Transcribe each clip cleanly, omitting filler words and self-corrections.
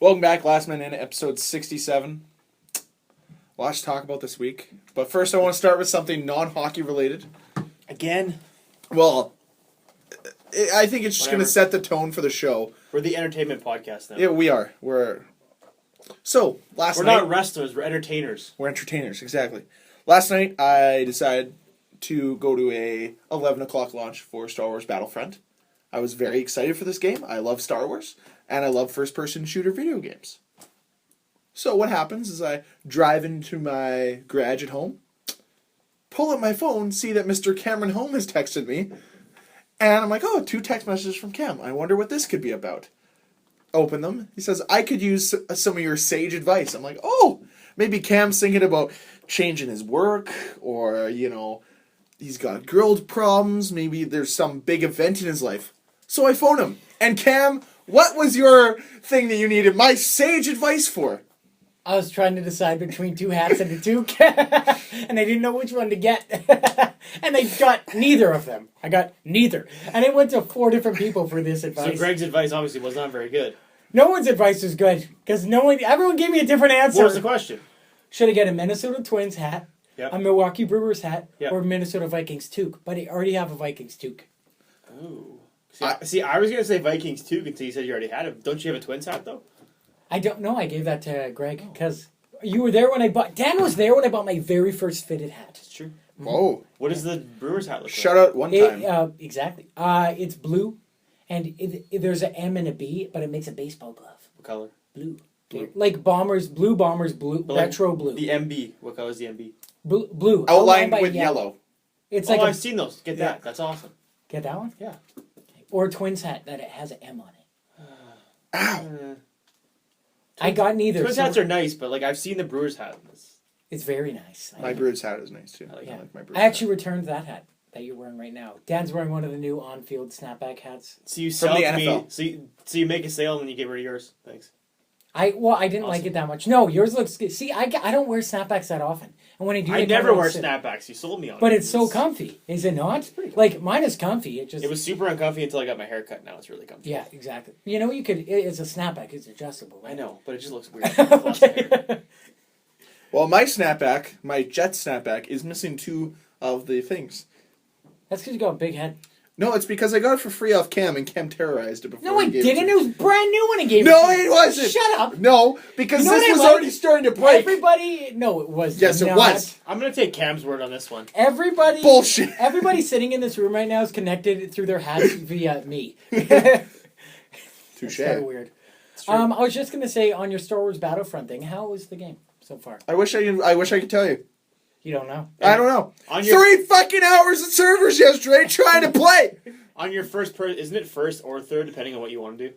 Welcome back, Last Man In, episode 67. Lots to talk about this week. But first, I want to start with something non-hockey related. Again? Well, I think it's just going to set the tone for the show. We're the entertainment podcast now. Yeah, we are. We're not wrestlers, we're entertainers. We're entertainers, exactly. Last night, I decided to go to a 11 o'clock launch for Star Wars Battlefront. I was very excited for this game. I love Star Wars, and I love first-person shooter video games. So what happens is I drive into my garage at home, pull up my phone, see that Mr. Cameron Home has texted me, and I'm like, oh, 2 text messages from Cam. I wonder what this could be about. Open them. He says, I could use some of your sage advice. I'm like, oh, maybe Cam's thinking about changing his work, or, he's got girl problems. Maybe there's some big event in his life. So I phone him. And Cam, what was your thing that you needed my sage advice for? I was trying to decide between 2 hats and a toque, and I didn't know which one to get. And I got neither of them. I got neither. And I went to 4 different people for this advice. So Greg's advice obviously was not very good. No one's advice was good, because everyone gave me a different answer. What was the question? Should I get a Minnesota Twins hat, yep, a Milwaukee Brewers hat, yep, or a Minnesota Vikings toque? But I already have a Vikings toque. Oh. See, I was going to say Vikings toque until you said you already had it. Don't you have a Twins hat, though? I don't know. I gave that to Greg, because you were there when I bought... Dan was there when I bought my very first fitted hat. That's true. Whoa. What does the Brewers hat look like? Shout out one time. Exactly. It's blue, and there's an M and a B, but it makes a baseball glove. What color? Blue. Like Bombers, blue, but retro blue. The MB. What color is the MB? Blue. Outlined with yellow. It's I've seen those. Get that. That's awesome. Get that one? Yeah. Or a Twins hat that it has an M on it. Ow. I got neither. Twins hats are nice, but I've seen the Brewers hat. It's very nice. My Brewers hat is nice too. I like my Brewers I actually returned that hat that you're wearing right now. Dan's wearing one of the new on-field snapback hats. So you sell the to me. NFL. So you make a sale and then you get rid of yours. Thanks. I didn't like it that much. No, yours looks good. See, I don't wear snapbacks that often. And when I do, I never wear snapbacks. You sold me on it. But it's so comfy, is it not? Like, mine is comfy. It was super uncomfy until I got my hair cut. Now it's really comfy. Yeah, exactly. It's a snapback. It's adjustable, right? I know, but it just looks weird. Okay. Well, my snapback, my Jets snapback, is missing 2 of the things. That's because you got a big head. No, it's because I got it for free off Cam, and Cam terrorized it before. No, I didn't. It was brand new when he gave it. No, it wasn't. Shut up. No, because this was already starting to break. No, it was. Yes, it was. I'm going to take Cam's word on this one. Everybody. Bullshit. Everybody sitting in this room right now is connected through their hats via me. Touche. Kind of weird. I was just going to say, on your Star Wars Battlefront thing, how was the game so far? I wish I could tell you. You don't know? I don't know. 3 fucking hours of servers yesterday trying to play. On your first isn't it first or third, depending on what you want to do?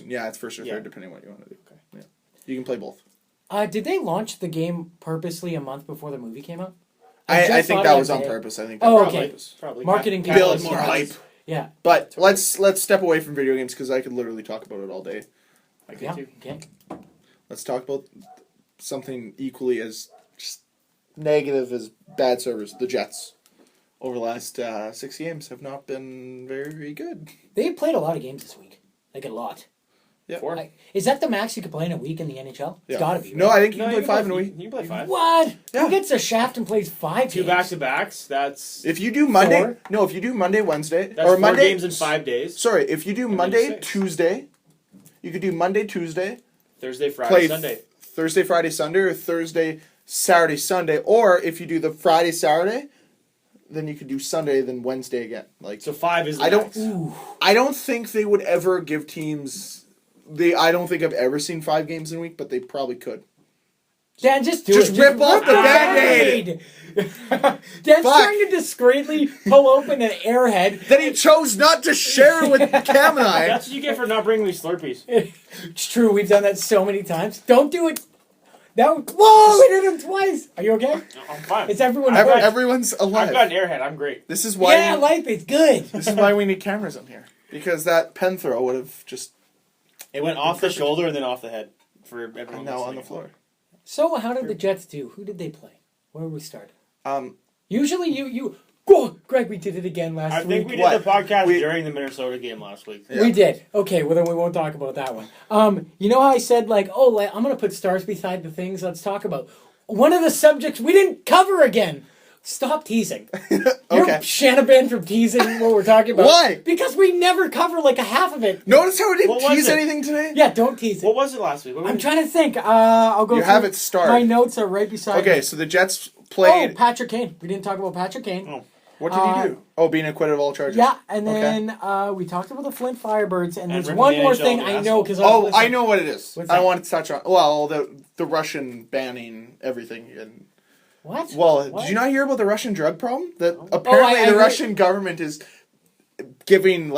Yeah, it's first or third, depending on what you want to do. Okay. Yeah. You can play both. Did they launch the game purposely a month before the movie came out? I think that was on purpose. I think that was on purpose. Probably. Marketing build more hype. Yeah. But let's step away from video games because I could literally talk about it all day. I can too. Okay. Let's talk about something equally as just negative as bad servers. The Jets over the last 6 games have not been very, very good. They played a lot of games this week. Like a lot. Yeah. 4. Is that the max you could play in a week in the NHL? It's gotta be. Right? No, I think you can play 5 in a week. You can play 5. What? Yeah. Who gets a shaft and plays 5 2 games? back-to-backs, that's... If you do Monday... 4? No, if you do Monday, Wednesday... That's or 4 Monday, games in 5 days. Sorry, if you do And Monday, then 6. Tuesday... You could do Monday, Tuesday... Thursday, Friday, play Sunday. Thursday, Friday, Sunday, or Thursday, Saturday, Sunday. Or if you do the Friday, Saturday, then you could do Sunday, then Wednesday again. So 5 is the max. I don't think they would ever give teams... I don't think I've ever seen 5 games in a week, but they probably could. Dan, just rip off the Band-Aid! Dan's trying to discreetly pull open an airhead. That he chose not to share with Cam and I. That's what you get for not bringing me Slurpees. It's true, we've done that so many times. Don't do it. Whoa, we did it twice. Are you okay? I'm fine. It's everyone. Everyone's alive. I've got an airhead. I'm great. This is why. Life is good. This is why we need cameras on here, because that pen throw would have just. It went off the shoulder and then off the head for everyone. And now on the floor. So how did the Jets do? Who did they play? Where did we start? Um, Usually you Oh, Greg, we did it again last I think week. we did the podcast during the Minnesota game last week. Yeah. We did. Okay, well then we won't talk about that one. You know how I said I'm going to put stars beside the things let's talk about. One of the subjects we didn't cover again. Stop teasing. Okay. You're Shannon from teasing what we're talking about. Why? Because we never cover like a half of it. Notice how I didn't What was tease it? anything today? Yeah, don't tease it. What was it last week? I'm trying to think. I'll go You through. have it starred. My notes are right beside Okay, me. so the Jets Oh, played. Patrick Kane. We didn't talk about Patrick Kane. Oh. What did he do? Oh, being acquitted of all charges. Yeah, and Okay. then we talked about the Flint Firebirds, and there's ripping one the more NHL thing the I asshole. know because Oh, I know what it is. What's I that? wanted to touch on. Well, the Russian banning everything. And What? well, What? did you not hear about the Russian drug problem? That apparently I the heard- Russian government is giving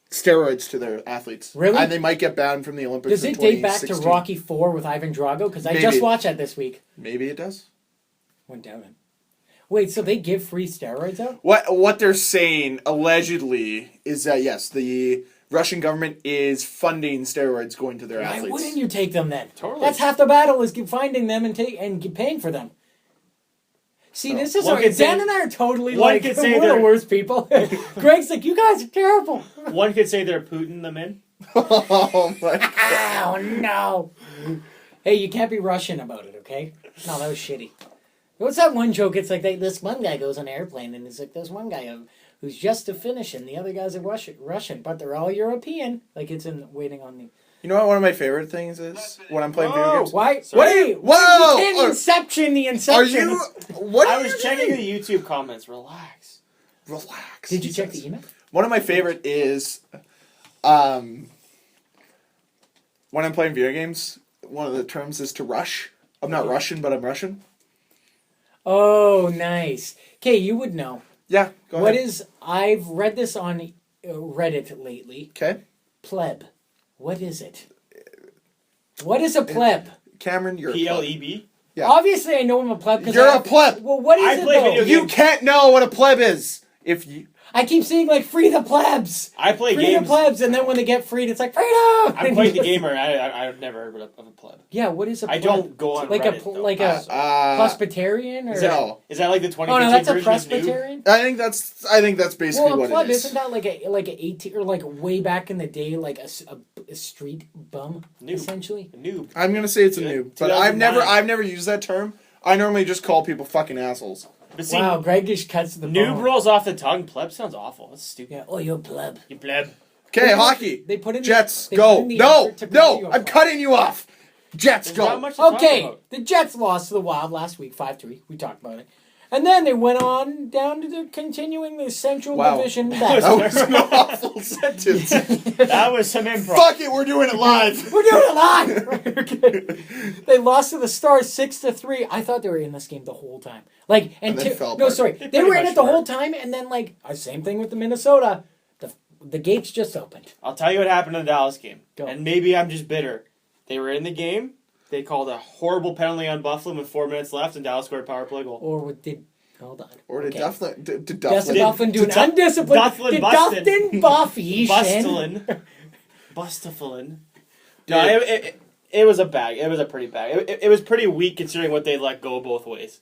steroids to their athletes. Really? And they might get banned from the Olympics. Does in it date back to 2016. Rocky IV with Ivan Drago? Because I Maybe. just watched that this week. Maybe it does. Went down it. Wait, so they give free steroids out? What they're saying allegedly is that yes, the Russian government is funding steroids going to their Why athletes. wouldn't you take them then? Totally. That's half the battle is finding them and paying for them. See, this is One could say- Dan and I are totally one like could say we're the they're- worst people. Greg's like, you guys are terrible. One could say they're Putin them in. Oh my! Oh no! Hey, you can't be Russian about it, okay? No, that was shitty. What's that one joke? It's like this one guy goes on an airplane and it's like there's one guy who's just to finish and the other guys are Russian, but they're all European. Like it's in waiting on the. You know what? One of my favorite things is when I'm playing video games. Why? Sorry. Wait, Whoa! You can't Inception the Inception. Are you? What? I are was you checking doing? the YouTube comments. Relax. Relax. Did you he check says. the email? One of my favorite is, when I'm playing video games. One of the terms is to rush. I'm not Russian, but I'm Russian. Oh, nice. Okay, you would know. Yeah. Go What ahead. is? I've read this on Reddit lately. Okay. Pleb. What is it? What is a pleb? Cameron, you're a pleb. PLEB. Yeah. Obviously, I know I'm a pleb. 'Cause You're I- a pleb. Well, what is I it play though? video You games. can't know what a pleb is if you. I keep saying like free the plebs. I play Free games. the plebs, and then when they get freed, it's like freedom. I'm quite the gamer. I've never heard of a pleb. Yeah, what is a I pleb? don't go on like Reddit, a though. like a Presbyterian or No. Is that like the 2015 oh no, that's a version of Noob? Presbyterian. I think that's basically Well, a what pleb it is. isn't that like a 18 or like way back in the day like a street bum Noob. essentially. A noob. I'm gonna say it's a noob, but 2009. I've never used that term. I normally just call people fucking assholes. But see, Wow, Greg just cuts to the noob bone. rolls off the tongue. Pleb sounds awful. That's stupid. Yeah. Oh, you're a pleb. You pleb. Okay, hockey. They put in the- Jets, they put go. in the No, effort to prepare you no, a I'm pleb. cutting you off. Jets, There's go. not much to talk Okay, about. the Jets lost to the Wild last week, 5-3. We talked about it. And then they went on down to the continuing the Central Wow. Division That battle. That was an awful sentence. That was some improv. Fuck it, we're doing it live. We're doing it live! Okay. They lost to the Stars 6-3. I thought they were in this game the whole time. Like, And then fell no, apart. sorry. They They were pretty in much it the were. whole time, and then, like, same thing with the Minnesota. The gates just opened. I'll tell you what happened in the Dallas game. Go. And maybe I'm just bitter. They were in the game. They called a horrible penalty on Buffalo with 4 minutes left, and Dallas scored a power play goal. Or did. Hold on. Or did Okay. Dufflin? Did Dustin Dufflin? Buffin do an Did undisciplined. Dufflin Did busted. Dustin Buffy Bustelin. Bustaflin. No, it was a bag. It was a pretty bag. It was pretty weak considering what they let go both ways.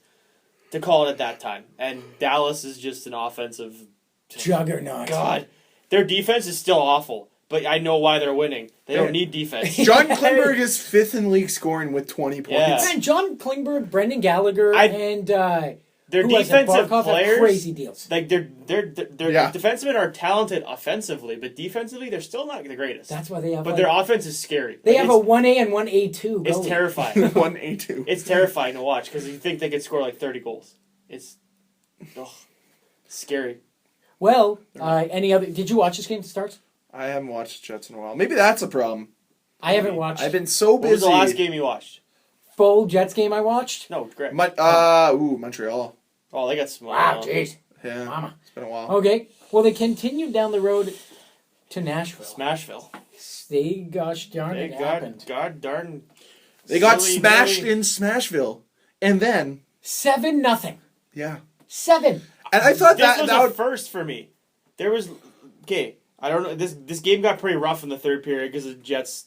To call it at that time. And Dallas is just an offensive... Juggernaut. God. Their defense is still awful. But I know why they're winning. They don't need defense. John Klingberg is fifth in league scoring with 20 points. Yeah. Man, John Klingberg, Brendan Gallagher, and Their who was it? defensive Barkov have players... crazy deals. Like their Yeah. defensemen are talented offensively, but defensively they're still not the greatest. That's why they have. But like, their offense is scary. they Like, have a 1A and 1A2. It's goalie. terrifying. 1A2. It's terrifying to watch because you think they could score like 30 goals. It's scary. Well, any other? Did you watch this game to start? I haven't watched Jets in a while. Maybe that's a problem. I haven't watched. I've been so What was busy. the last game you watched? full Jets game I watched. No, great. Montreal. Oh, they got small. Wow, jeez, Yeah, mama. it's been a while. Okay, well they continued down the road to Nashville. Smashville. They gosh darn They it got happened. god darn. They got silly smashed Billy. in Smashville, and then 7-0. yeah, 7. and I thought This that was that a would, first for me. There was okay. I don't know. This game got pretty rough in the third period because the Jets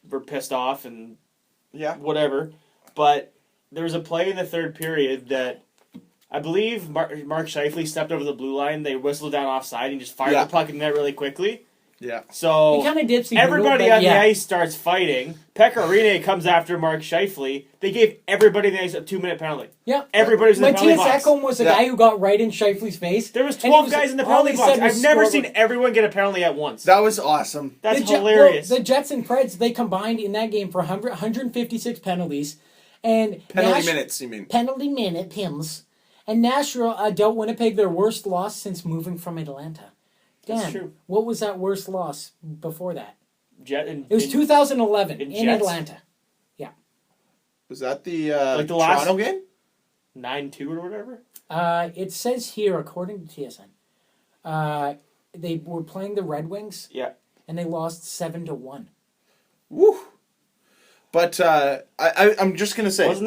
were pissed off and yeah. whatever. But there was a play in the third period that I believe Mark Scheifele stepped over the blue line. They whistled down offside and just fired Yeah. the puck in the net really quickly. Yeah. So He kind of dipsy. everybody on the ice starts fighting. Pecorine comes after Mark Scheifele. They gave everybody on the ice a 2-minute penalty. Yeah. Everybody's in the penalty Matthias box. Ekholm was the Yeah. guy who got right in Scheifele's face. There was and he 12 guys in the all penalty he box. said was I've never score. seen everyone get a penalty at once. That was awesome. That's The hilarious. The Jets and Preds, they combined in that game for 156 penalties. And Penalty minutes, you mean? Penalty minute, PIMS. And Nashville dealt Winnipeg their worst loss since moving from Atlanta. Dan, That's true. what was that worst loss before that? It was in 2011 in in Jets? Atlanta. Was that the, Like the last- Toronto game? 9-2 or whatever. It says here, according to TSN, they were playing the Red Wings. Yeah. And they lost 7-1. Woo. But I'm just going to say. Wasn't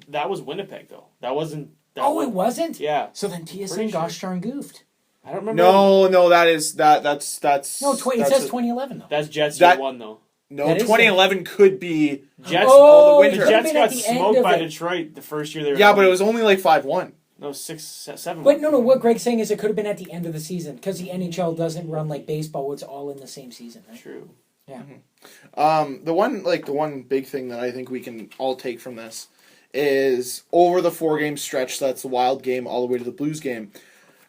that was Winnipeg though? That wasn't. It wasn't? Yeah. So then TSN Pretty sure. gosh darn goofed. I don't remember. No, that's. No, it says 2011 though. That's Jets That- year 1 though. No, That is 2011 could be. Jets. Oh, the the winter. Jets been at got the end smoked of by it. Detroit the first year they were. Yeah, but it was only like 5-1. No, 6-7. But no, what Greg's saying is it could have been at the end of the season because the NHL doesn't run like baseball; it's all in the same season. Right? True. Yeah. The one big thing that I think we can all take from this is over the 4-game stretch. That's the Wild game all the way to the Blues game.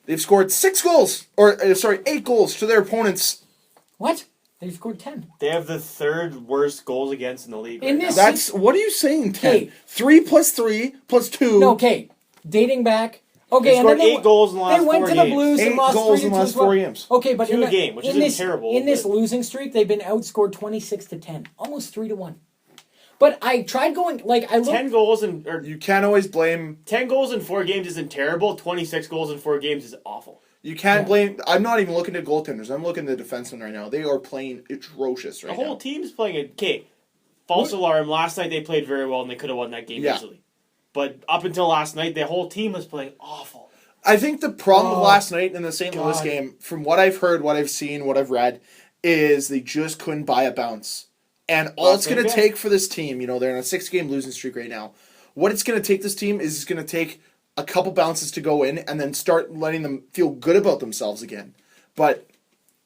They've scored 8 goals to their opponents. What? They scored 10. They have the 3rd worst goals against in the league. In right this- now. That's what are you saying? 10. Okay. 3 plus 3 plus 2. No, okay. Dating back. Okay, They and then scored 8 goals in the last they went 4 to the games. Blues 8 and lost goals 3 in the last 4 games. Okay, but 2 in a game, which isn't terrible, In this but- losing streak, they've been outscored 26-10, almost 3-1. But I tried going I looked. 10 goals in or You can't always blame. 10 goals in 4 games isn't terrible. 26 goals in 4 games is awful. You can't blame. I'm not even looking at goaltenders. I'm looking at the defensemen right now. They are playing atrocious right The whole now. team's playing it. Okay, false alarm. Last night they played very well and they could have won that game Yeah. easily. But up until last night, the whole team was playing awful. I think the problem Oh, last night in the St. Louis God. game, from what I've heard, what I've seen, what I've read, is they just couldn't buy a bounce. And all it's going to take for this team, they're in a 6-game losing streak right now. What it's going to take this team is it's going to take a couple bounces to go in and then start letting them feel good about themselves again. But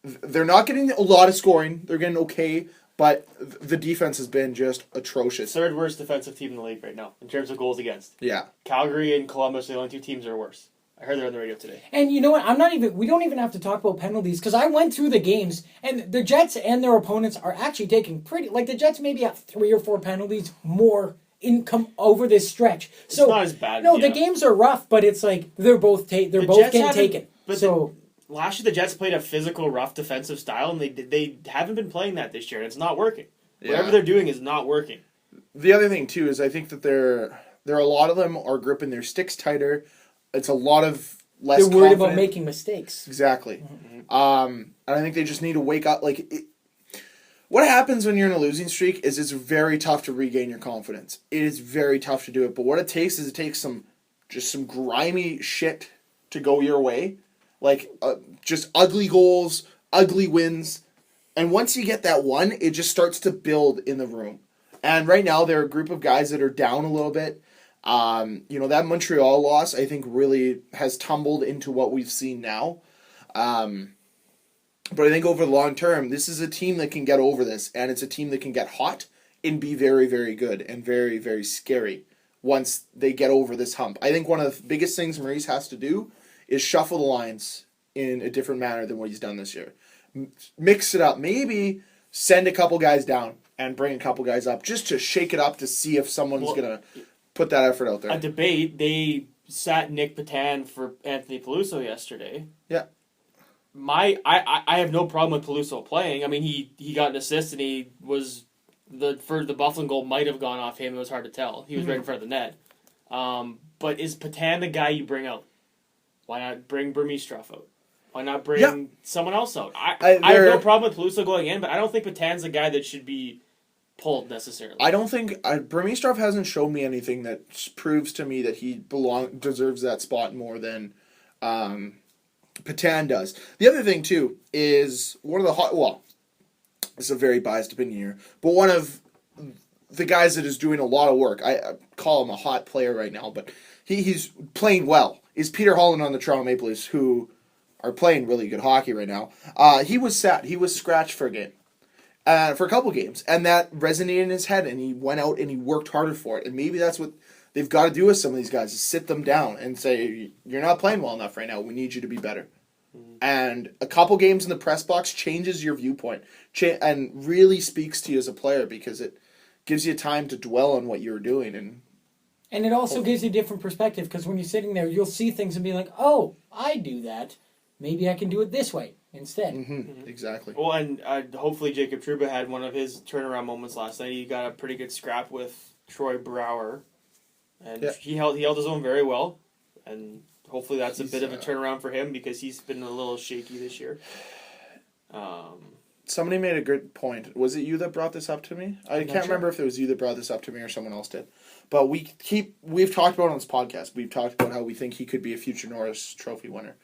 they're not getting a lot of scoring. They're getting okay, but the defense has been just atrocious. 3rd worst defensive team in the league right now in terms of goals against. Yeah. Calgary and Columbus are the only 2 teams that are worse. I heard they're on the radio today. And you know what? We don't even have to talk about penalties because I went through the games and the Jets and their opponents are actually taking the Jets maybe have 3 or 4 penalties more over this stretch. It's So not as bad. no, yeah. the games are rough, but it's like they're both The both Jets getting haven't- taken. but So last year the Jets played a physical, rough defensive style, and they haven't been playing that this year, and it's not working. Whatever they're doing is not working. The other thing too is I think that there are a lot of them are gripping their sticks tighter. It's a lot of less. they're worried about confident. making mistakes. Exactly. And I think they just need to wake up. What happens when you're in a losing streak is it's very tough to regain your confidence. It is very tough to do it. But what it takes is some grimy shit to go your way, just ugly goals, ugly wins, and once you get that one, it just starts to build in the room. And right now, there are a group of guys that are down a little bit. That Montreal loss, I think, really has tumbled into what we've seen now. But I think over the long term, this is a team that can get over this, and it's a team that can get hot and be very, very good and very, very scary once they get over this hump. I think one of the biggest things Maurice has to do is shuffle the lines in a different manner than what he's done this year. Mix it up. Maybe send a couple guys down and bring a couple guys up just to shake it up to see if someone's going to put that effort out there. A debate, they sat Nick Patan for Anthony Peluso yesterday. Yeah. I have no problem with Peluso playing. I mean, he got an assist and he was the Buffalo goal might have gone off him. It was hard to tell. He was right in front of the net. But is Patan the guy you bring out? Why not bring Burmistrov out? Why not bring someone else out? I have no problem with Peluso going in, but I don't think Patan's the guy that should be pulled necessarily. I don't think Burmistrov hasn't shown me anything that proves to me that he deserves that spot more than Patan does. The other thing too is one of the this is a very biased opinion here, but one of the guys that is doing a lot of work. I call him a hot player right now, but he's playing well. Is Peter Holland on the Toronto Maple Leafs, who are playing really good hockey right now. He was sat. He was scratched for a game. For a couple games. And that resonated in his head, and he went out and he worked harder for it. And maybe that's what they've got to do with some of these guys, is sit them down and say, you're not playing well enough right now. We need you to be better. And a couple games in the press box changes your viewpoint and really speaks to you as a player, because it gives you time to dwell on what you're doing. And it also gives you a different perspective, because when you're sitting there, you'll see things and be like, oh, I do that. Maybe I can do it this way instead. Exactly. Well, and hopefully Jacob Trouba had one of his turnaround moments last night. He got a pretty good scrap with Troy Brouwer, and he held his own very well. And hopefully that's a bit of a turnaround for him, because he's been a little shaky this year. Somebody made a good point. Was it you that brought this up to me? I can't remember if it was you that brought this up to me or someone else did. But we've talked about it on this podcast. We've talked about how we think he could be a future Norris Trophy winner.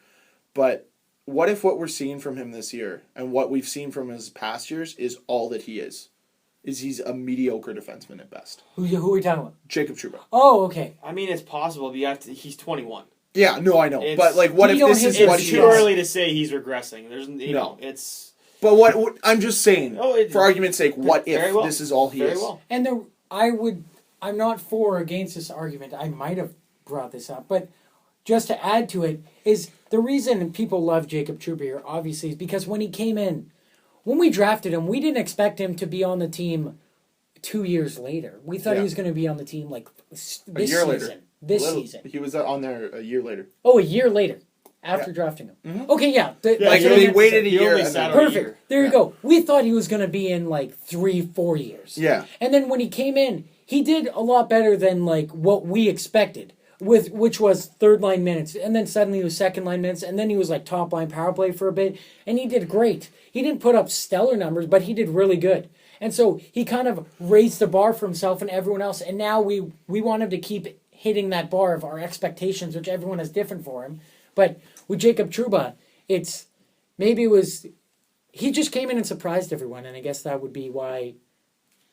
But what if what we're seeing from him this year and what we've seen from his past years is all that he is? Is he's a mediocre defenseman at best? Who are we talking about? Jacob Trouba. Oh, okay. I mean, it's possible, but he's 21. Yeah, no, I know. But like, what if this is what it's he too is? early to say he's regressing. There's no. It's. But what I'm just saying, for argument's sake, what if this is all he is? Well. And I'm not for or against this argument. I might have brought this up, but just to add to it is the reason people love Jacob Trouba here, obviously, is because when he came in, when we drafted him, we didn't expect him to be on the team 2 years later. We thought he was going to be on the team like this season. Later. This season. He was on there a year later. Oh, a year later. After drafting him. Mm-hmm. Okay, yeah. They waited a year. Perfect. There you go. We thought he was going to be in like 3-4 years. Yeah. And then when he came in, he did a lot better than like what we expected, which was third line minutes. And then suddenly he was second line minutes. And then he was like top line power play for a bit. And he did great. He didn't put up stellar numbers, but he did really good. And so he kind of raised the bar for himself and everyone else. And now we want him to keep hitting that bar of our expectations, which everyone is different for him. But with Jacob Trouba, he just came in and surprised everyone, and I guess that would be why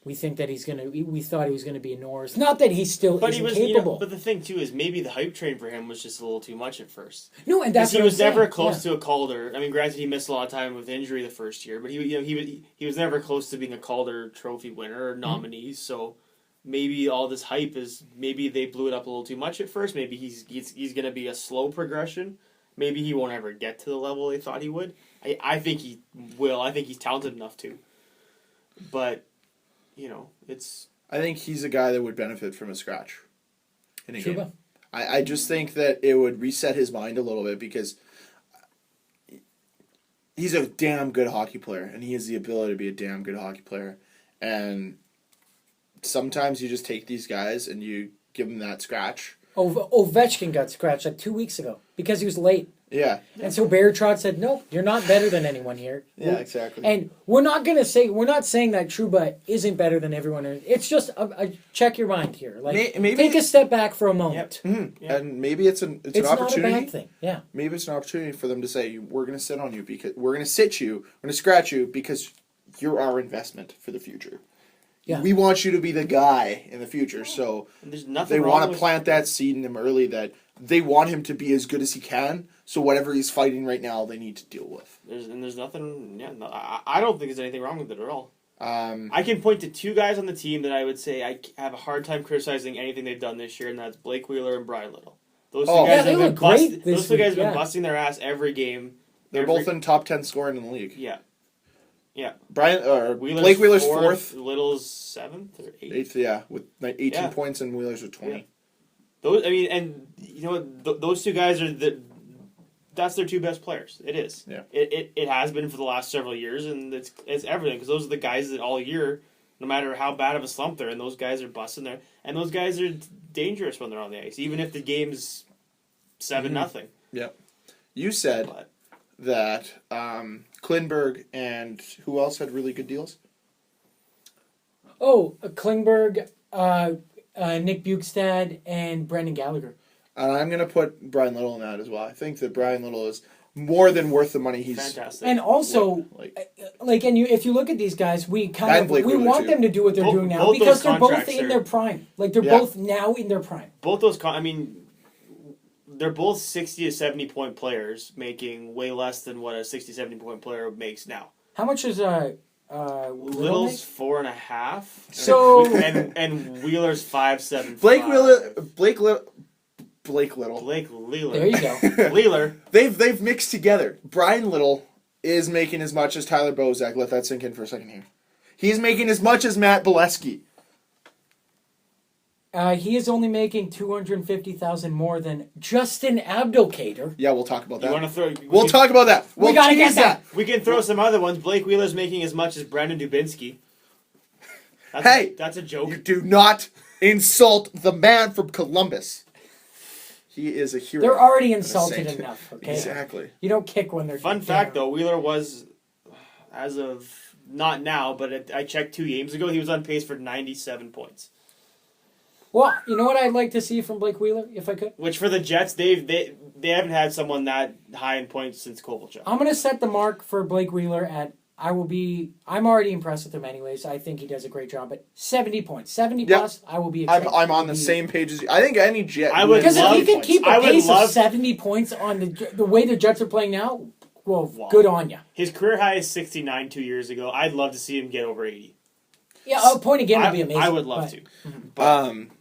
we think that we thought he was gonna be a Norris. Not that he still isn't capable. But the thing too is maybe the hype train for him was just a little too much at first. No, and that's he was never close to a Calder. I mean, granted, he missed a lot of time with injury the first year, but he was never close to being a Calder Trophy winner or nominee. So maybe all this hype is maybe they blew it up a little too much at first. Maybe he's going to be a slow progression. Maybe he won't ever get to the level they thought he would. I think he will. I think he's talented enough to. But, it's... I think he's a guy that would benefit from a scratch in a Trouba? game. I just think that it would reset his mind a little bit, because he's a damn good hockey player, and he has the ability to be a damn good hockey player. And sometimes you just take these guys and you give them that scratch. Ovechkin got scratched like 2 weeks ago because he was late. Yeah. And so Bertrand said, "Nope, you're not better than anyone here." Yeah, exactly. And we're not saying that Trouba isn't better than everyone. It's just a check your mind here. Like, maybe take a step back for a moment. Yep. Mm-hmm. Yep. And maybe it's an opportunity. It's not a bad thing. Yeah. Maybe it's an opportunity for them to say, we're going to sit on you, because we're going to sit you, we're going to scratch you, because you're our investment for the future. Yeah. We want you to be the guy in the future, so they want to plant that seed in him early, that they want him to be as good as he can, so whatever he's fighting right now, they need to deal with. There's nothing, I don't think there's anything wrong with it at all. I can point to two guys on the team that I would say I have a hard time criticizing anything they've done this year, and that's Blake Wheeler and Brian Little. Those two guys have been busting their ass every game. They're both in top 10 scoring in the league. Yeah. Yeah, Blake Wheeler's fourth, Little's seventh or eighth. Yeah, with 18 points, and Wheeler's with 20. Yeah. Those two guys that's their two best players. It is. Yeah. It has been for the last several years, and it's everything, because those are the guys that all year, no matter how bad of a slump they're in, those guys are busting there, and those guys are dangerous when they're on the ice, even if the game's 7-0. Yeah. You said that Klingberg and who else had really good deals? Klingberg, Nick Bukestad, and Brendan Gallagher. And I'm going to put Brian Little in that as well. I think that Brian Little is more than worth the money he's. Fantastic. And also, if you look at these guys, we want them to do what they're doing now because they're both in their prime. Like they're both now in their prime. Both those, they're both 60 to 70 point players making way less than what a 60, 70 point player makes now. How much is Little's 4.5. So and Wheeler's 5.75. Blake Little. Blake Wheeler. There you go. Wheeler. They've mixed together. Brian Little is making as much as Tyler Bozak. Let that sink in for a second here. He's making as much as Matt Bolesky. He is only making $250,000 more than Justin Abdelkader. Yeah, we'll talk about that. We'll talk about that. We gotta get that. We can throw some other ones. Blake Wheeler's making as much as Brandon Dubinsky. That's a joke. You do not insult the man from Columbus. He is a hero. They're already insulted enough, okay? Exactly. You don't kick when they're Fun fact, though, Wheeler was, as of, not now, but I checked 2 games ago, he was on pace for 97 points. Well, you know what I'd like to see from Blake Wheeler, if I could? Which, for the Jets, they haven't had someone that high in points since Kovalchuk. I'm going to set the mark for Blake Wheeler at, I'm already impressed with him anyways. I think he does a great job, but 70 points. 70 plus, I will be excited. I'm on the same page as you. I think any Jet... Because if he can keep a pace of 70 points on the way the Jets are playing now, well, good on you. His career high is 69 2 years ago. I'd love to see him get over 80. Yeah, a point a game would be amazing. I would love to.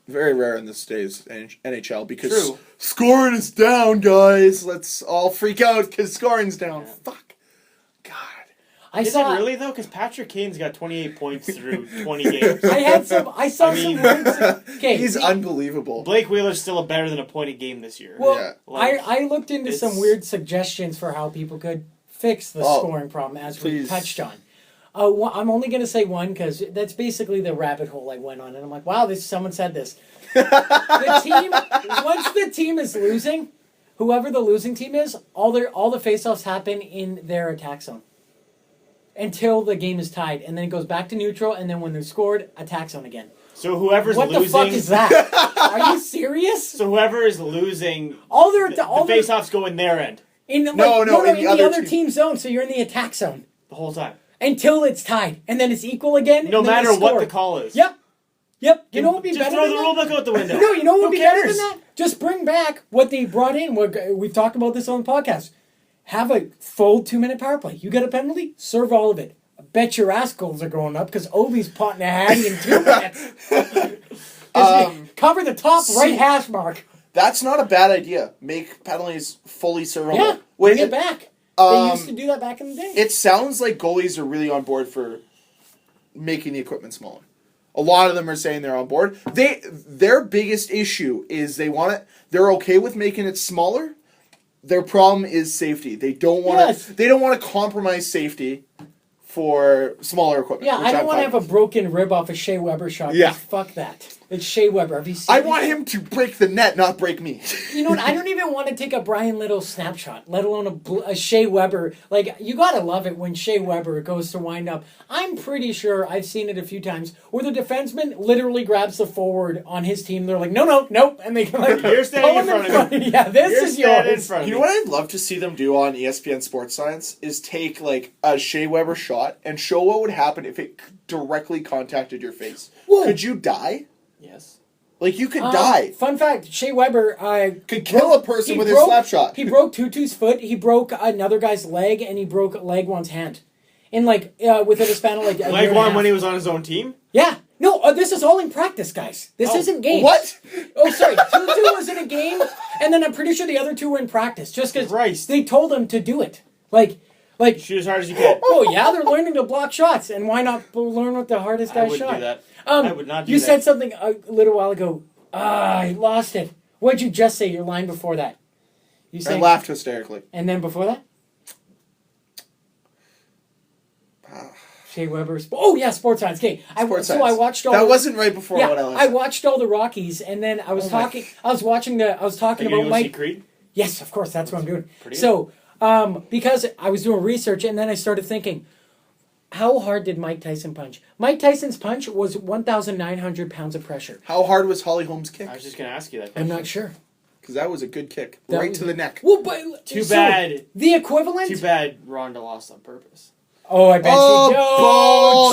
Very rare in this day's NHL because scoring is down, guys. Let's all freak out because scoring's down. Yeah. Fuck. God. Is it really, though? Because Patrick Kane's got 28 points through 20 games. I saw some words. He's unbelievable. Blake Wheeler's still better than a point a game this year. Well, I looked into some weird suggestions for how people could fix the scoring problem, as we touched on. I'm only going to say one because that's basically the rabbit hole I went on. And I'm like, wow, someone said this. The team, once the team is losing, whoever the losing team is, all the faceoffs happen in their attack zone until the game is tied. And then it goes back to neutral. And then when they're scored, attack zone again. So whoever's losing... What the fuck is that? Are you serious? So whoever is losing, the faceoffs go in their end. In the other team zone. So you're in the attack zone. The whole time. Until it's tied, and then it's equal again. No matter what the call is. Yep. You know what would be better than that? Just throw the rulebook out the window. No, you know what would be better than that? Just bring back what they brought in. We've talked about this on the podcast. Have a full 2-minute power play. You get a penalty, serve all of it. I bet your ass goals are going up because Ovi's potting a hattie in 2 minutes. Cover the top right hash mark. That's not a bad idea. Make penalties fully servable. Yeah, bring it back. They used to do that back in the day. It sounds like goalies are really on board for making the equipment smaller. A lot of them are saying they're on board. Their biggest issue is they're okay with making it smaller. Their problem is safety. They don't want to compromise safety for smaller equipment. Yeah, I don't want to have a broken rib off a Shea Weber shot. Yeah. Fuck that. It's Shea Weber. Have you seen I want him to break the net, not break me. You know what? I don't even want to take a Brian Little snapshot, let alone a Shea Weber. Like, you gotta love it when Shea Weber goes to wind up. I'm pretty sure I've seen it a few times where the defenseman literally grabs the forward on his team. They're like, nope. And they come like, you're standing in front of me. Yeah, this is yours. You know what I'd love to see them do on ESPN Sports Science is take like a Shea Weber shot and show what would happen if it directly contacted your face. Whoa. Could you die? Yes. Like, you could die. Fun fact, Shea Weber... could kill a person with his slap shot. He broke Tutu's foot, he broke another guy's leg, and he broke Legwan's hand. In, within a span of, Legwan when he was on his own team? Yeah. No, this is all in practice, guys. This isn't games. What? Oh, sorry. Tutu was in a game, and then I'm pretty sure the other two were in practice, just because they told him to do it. Like, shoot as hard as you can. Oh, yeah, they're learning to block shots, and why not learn what the hardest guy shot? I wouldn't do that. I would not do that. You said something a little while ago. I lost it. What did you just say, your line before that? I laughed hysterically. And then before that? Shea Weber. Sports Science. Okay. I watched all. That wasn't right before what I was. I watched all the Rockies, and then I was talking. I was talking about Mike. Creed? Yes, of course. That's what I'm doing. Pretty so, because I was doing research, and then I started thinking, how hard did Mike Tyson punch? Mike Tyson's punch was 1,900 pounds of pressure. How hard was Holly Holmes' kick? I was just going to ask you that question. I'm not sure. because that was a good kick. That Right was to the neck. Well, but Too bad. The equivalent. Too bad Ronda lost on purpose. Oh, I bet Oh, she did. Oh,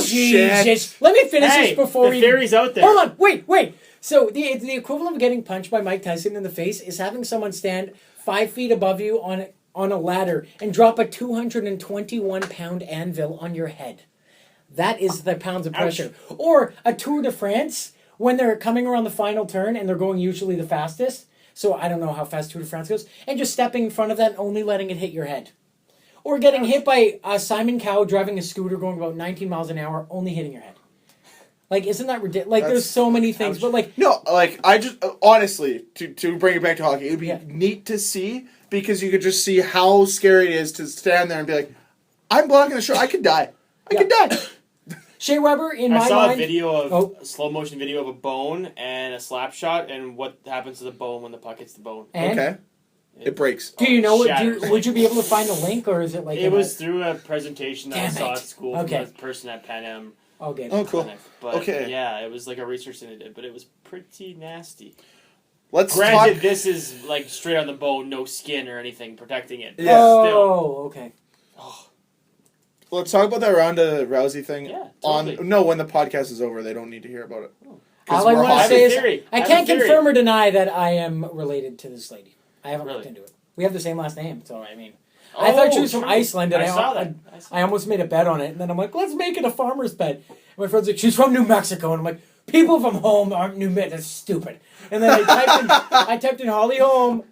bullshit. Jesus. Let me finish Hey, this before the we... theory's out there. Hold on. Wait. So the equivalent of getting punched by Mike Tyson in the face is having someone stand 5 feet above you on a ladder and drop a 221-pound anvil on your head. That is the pounds of pressure. Ouch. Or a Tour de France, when they're coming around the final turn and they're going usually the fastest. So I don't know how fast Tour de France goes. And just stepping in front of that and only letting it hit your head. Or getting hit by Simon Cowell driving a scooter going about 19 miles an hour, only hitting your head. Like, isn't that ridiculous? Like, there's so many things, but like... No, like, I just, honestly, to bring it back to hockey, it would be Yeah. neat to see, because you could just see how scary it is to stand there and be like, I'm blocking the shot, I could die. I could die. Shea Weber, in my I saw mind... a video of a slow motion video of a bone and a slap shot, and what happens to the bone when the puck hits the bone. And Okay. It breaks. do you know... Shatters. would you be able to find a link, or is it like... It was through a presentation that I Damn saw it. at school Okay. from a person at Pan Am. Okay. Oh, cool. Clinic. But Okay. yeah, it was like a research thing they did, but it was pretty nasty. Let's Granted, talk... this is like straight on the bone, no skin or anything protecting it. Yeah. Oh, okay. Let's talk about that Ronda Rousey thing. Yeah, totally. When the podcast is over, they don't need to hear about it. 'Cause All I we're want to hockey. say is theory. I I have can't a theory. confirm or deny that I am related to this lady. I haven't looked Really? into it. We have the same last name, so I mean... I thought she was from true. Iceland, and I saw that. I almost made a bet on it, and then I'm like, let's make it a farmer's bet. And my friend's like, she's from New Mexico, and I'm like, people from home aren't New Mexico. That's stupid. And then I typed in Holly Holm.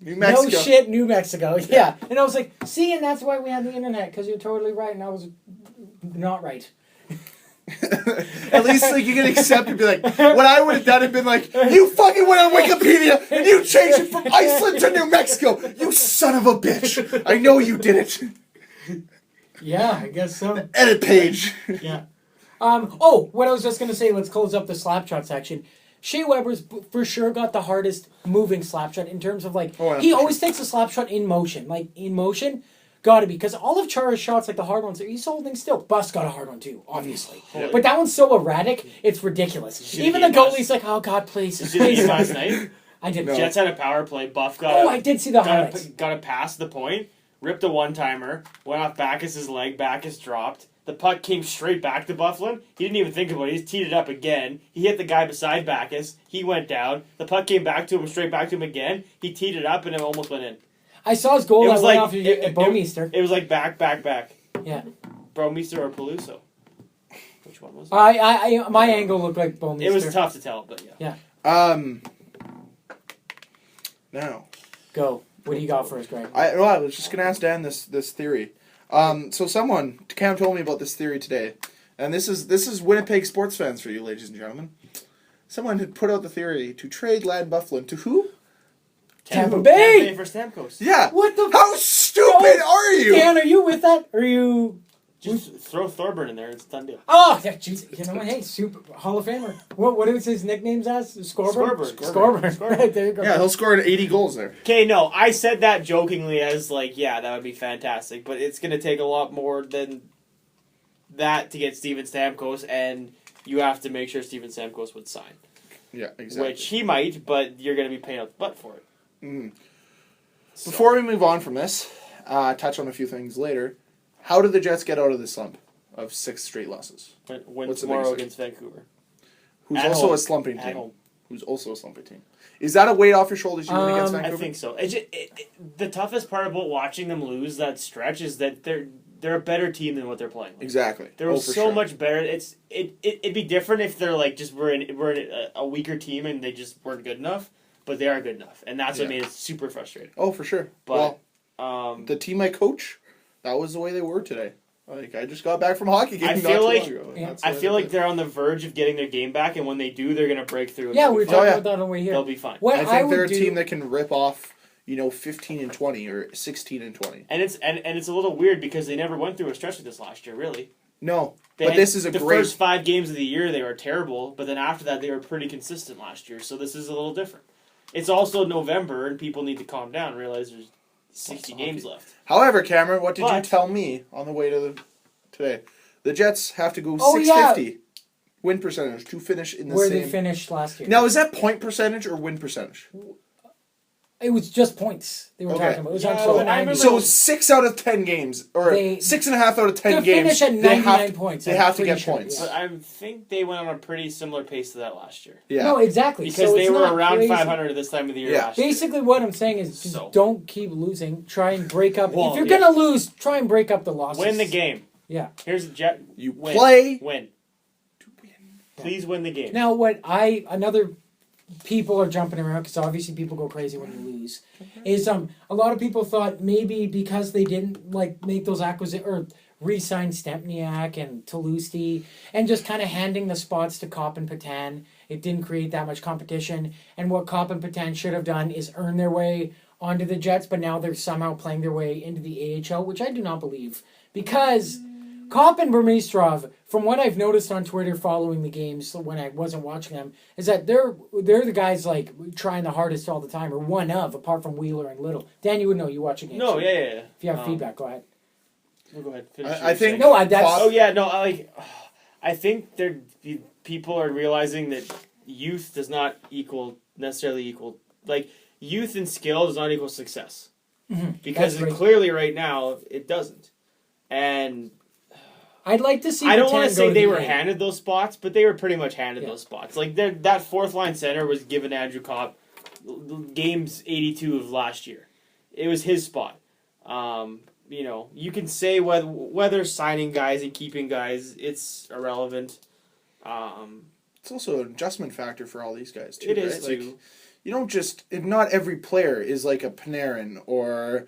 New Mexico. No shit, New Mexico. Yeah. And I was like, see, and that's why we have the internet, because you're totally right, and I was not right. At least like you can accept and be like, what I would have done had been like, you fucking went on Wikipedia and you changed it from Iceland to New Mexico. You son of a bitch. I know you did it. Yeah, I guess so. Edit page. Yeah. What I was just going to say, let's close up the slapshot section. Shea Weber's for sure got the hardest moving slapshot in terms of like, Oh, yeah, he for always takes a slapshot in motion. Like, in motion, gotta be. Because all of Chara's shots, like the hard ones, he's holding still. Bus got a hard one too, obviously. Yeah. But that one's so erratic, it's ridiculous. Should Even the be Bus. goalie's like, oh God, please. Did you see the please. game last night? I didn't. No. Jets had a power play. Buff got Oh, I did see the highlights. got a pass the point, ripped a one-timer, went off Bacchus' leg, Bacchus dropped. The puck came straight back to Bufflin. He didn't even think about it. He just teed it up again. He hit the guy beside Bacchus. He went down. The puck came back to him, straight back to him again. He teed it up and it almost went in. I saw his goal It that was went like off Bomeister. It was like back. Yeah. Bomeister or Peluso. Which one was it? My angle looked like Bomeister. It was tough to tell, but yeah. Now. Go. What do you got for us, Greg? I was just gonna ask Dan this theory. So Cam told me about this theory today, and this is Winnipeg sports fans for you, ladies and gentlemen. Someone had put out the theory to trade Ladd Bufflin to who? Tampa Bay! Tampa for Stamkos. Yeah. What the? How stupid are you? Dan, are you with that? Are you? Just throw Thorburn in there. It's a done deal. Oh, yeah, geez, you know what? Hey, super Hall of Famer. What is his nicknames as? Scoreboard. Scoreboard. There you go. Yeah, he'll score 80 goals there. Okay, no, I said that jokingly as like, yeah, that would be fantastic, but it's going to take a lot more than that to get Steven Stamkos, and you have to make sure Steven Stamkos would sign. Yeah, exactly. Which he might, but you're going to be paying out the butt for it. Mm. So, Before we move on from this, touch on a few things later. How did the Jets get out of the slump of 6 straight losses? win what's the tomorrow biggest against Vancouver. Who's At also home. a slumping At team. home. Who's also a slumping team. Is that a weight off your shoulders you win against I Vancouver? think so. The toughest part about watching them lose that stretch is that they're a better team than what they're playing. Exactly. They're for so sure. much better. It'd be different if they're like just we're in a weaker team and they just weren't good enough, but they are good enough, and that's what made it super frustrating. Oh, for sure. But the team I coach, that was the way they were today. Like, I just got back from a hockey game I not feel too like- long ago. Yeah. That's the I way feel they like played. they're on the verge of getting their game back, and when they do, they're gonna break through. And Yeah, they'll we be were fine. talking yeah. about that on the way here. They'll be fine. What I think they're would a do, team that can rip off, 15 and 20 or 16 and 20. And it's a little weird because they never went through a stretch like this last year, really. No, They but had this is the great. first 5 games of the year they were terrible, but then after that they were pretty consistent last year. So this is a little different. It's also November and people need to calm down and realize there's 60 games left. However, Cameron, what did you But- tell me on the way to today? The Jets have to go Oh, 650 win percentage to finish in the where same. they finished last year. Now, is that point percentage or win percentage? It was just points they were Okay. talking about. It was Yeah, on but 12 I and 9. remember- So 6 out of 10 games, or They- 6.5 out of 10 to games, finish at they 99 have, points. they I'm have to pretty get sure, points. yeah. But I think they went on a pretty similar pace to that last year. Yeah. No, exactly. Because so they it's were not around crazy. 500 at this time of the year Yeah. last year. Basically, what I'm saying is just So- don't keep losing. Try and break up. Well, if you're yeah. going to lose, try and break up the losses. Win the game. Yeah. Here's the Jet. You Win. play Win. Please win the game. Now, another people are jumping around because obviously people go crazy when you lose. Is a lot of people thought maybe because they didn't make those or re-sign Stempniak and Toulouse and just kind of handing the spots to Kopp and Patan, it didn't create that much competition. And what Kopp and Patan should have done is earn their way onto the Jets, but now they're somehow playing their way into the AHL, which I do not believe because Kopp and Burmistrov, from what I've noticed on Twitter following the games when I wasn't watching them, is that they're the guys trying the hardest all the time, or one of, apart from Wheeler and Little. Dan, you would know. You watch a game. No, so yeah. If you have feedback, go ahead. No, go ahead. Finish I your think- thing. No, that's Oh yeah, no. I think people are realizing that youth does not necessarily equal youth and skill does not equal success because That's right. clearly right now it doesn't. And I'd like to see. I don't Patan want to go say to they the were A. handed those spots, but they were pretty much handed Yeah. those spots. That fourth line center was given Andrew Kopp games 82 of last year. It was his spot. You can say whether signing guys and keeping guys, it's irrelevant. It's also an adjustment factor for all these guys, too. It is, right? too. You don't just... Not every player is like a Panarin or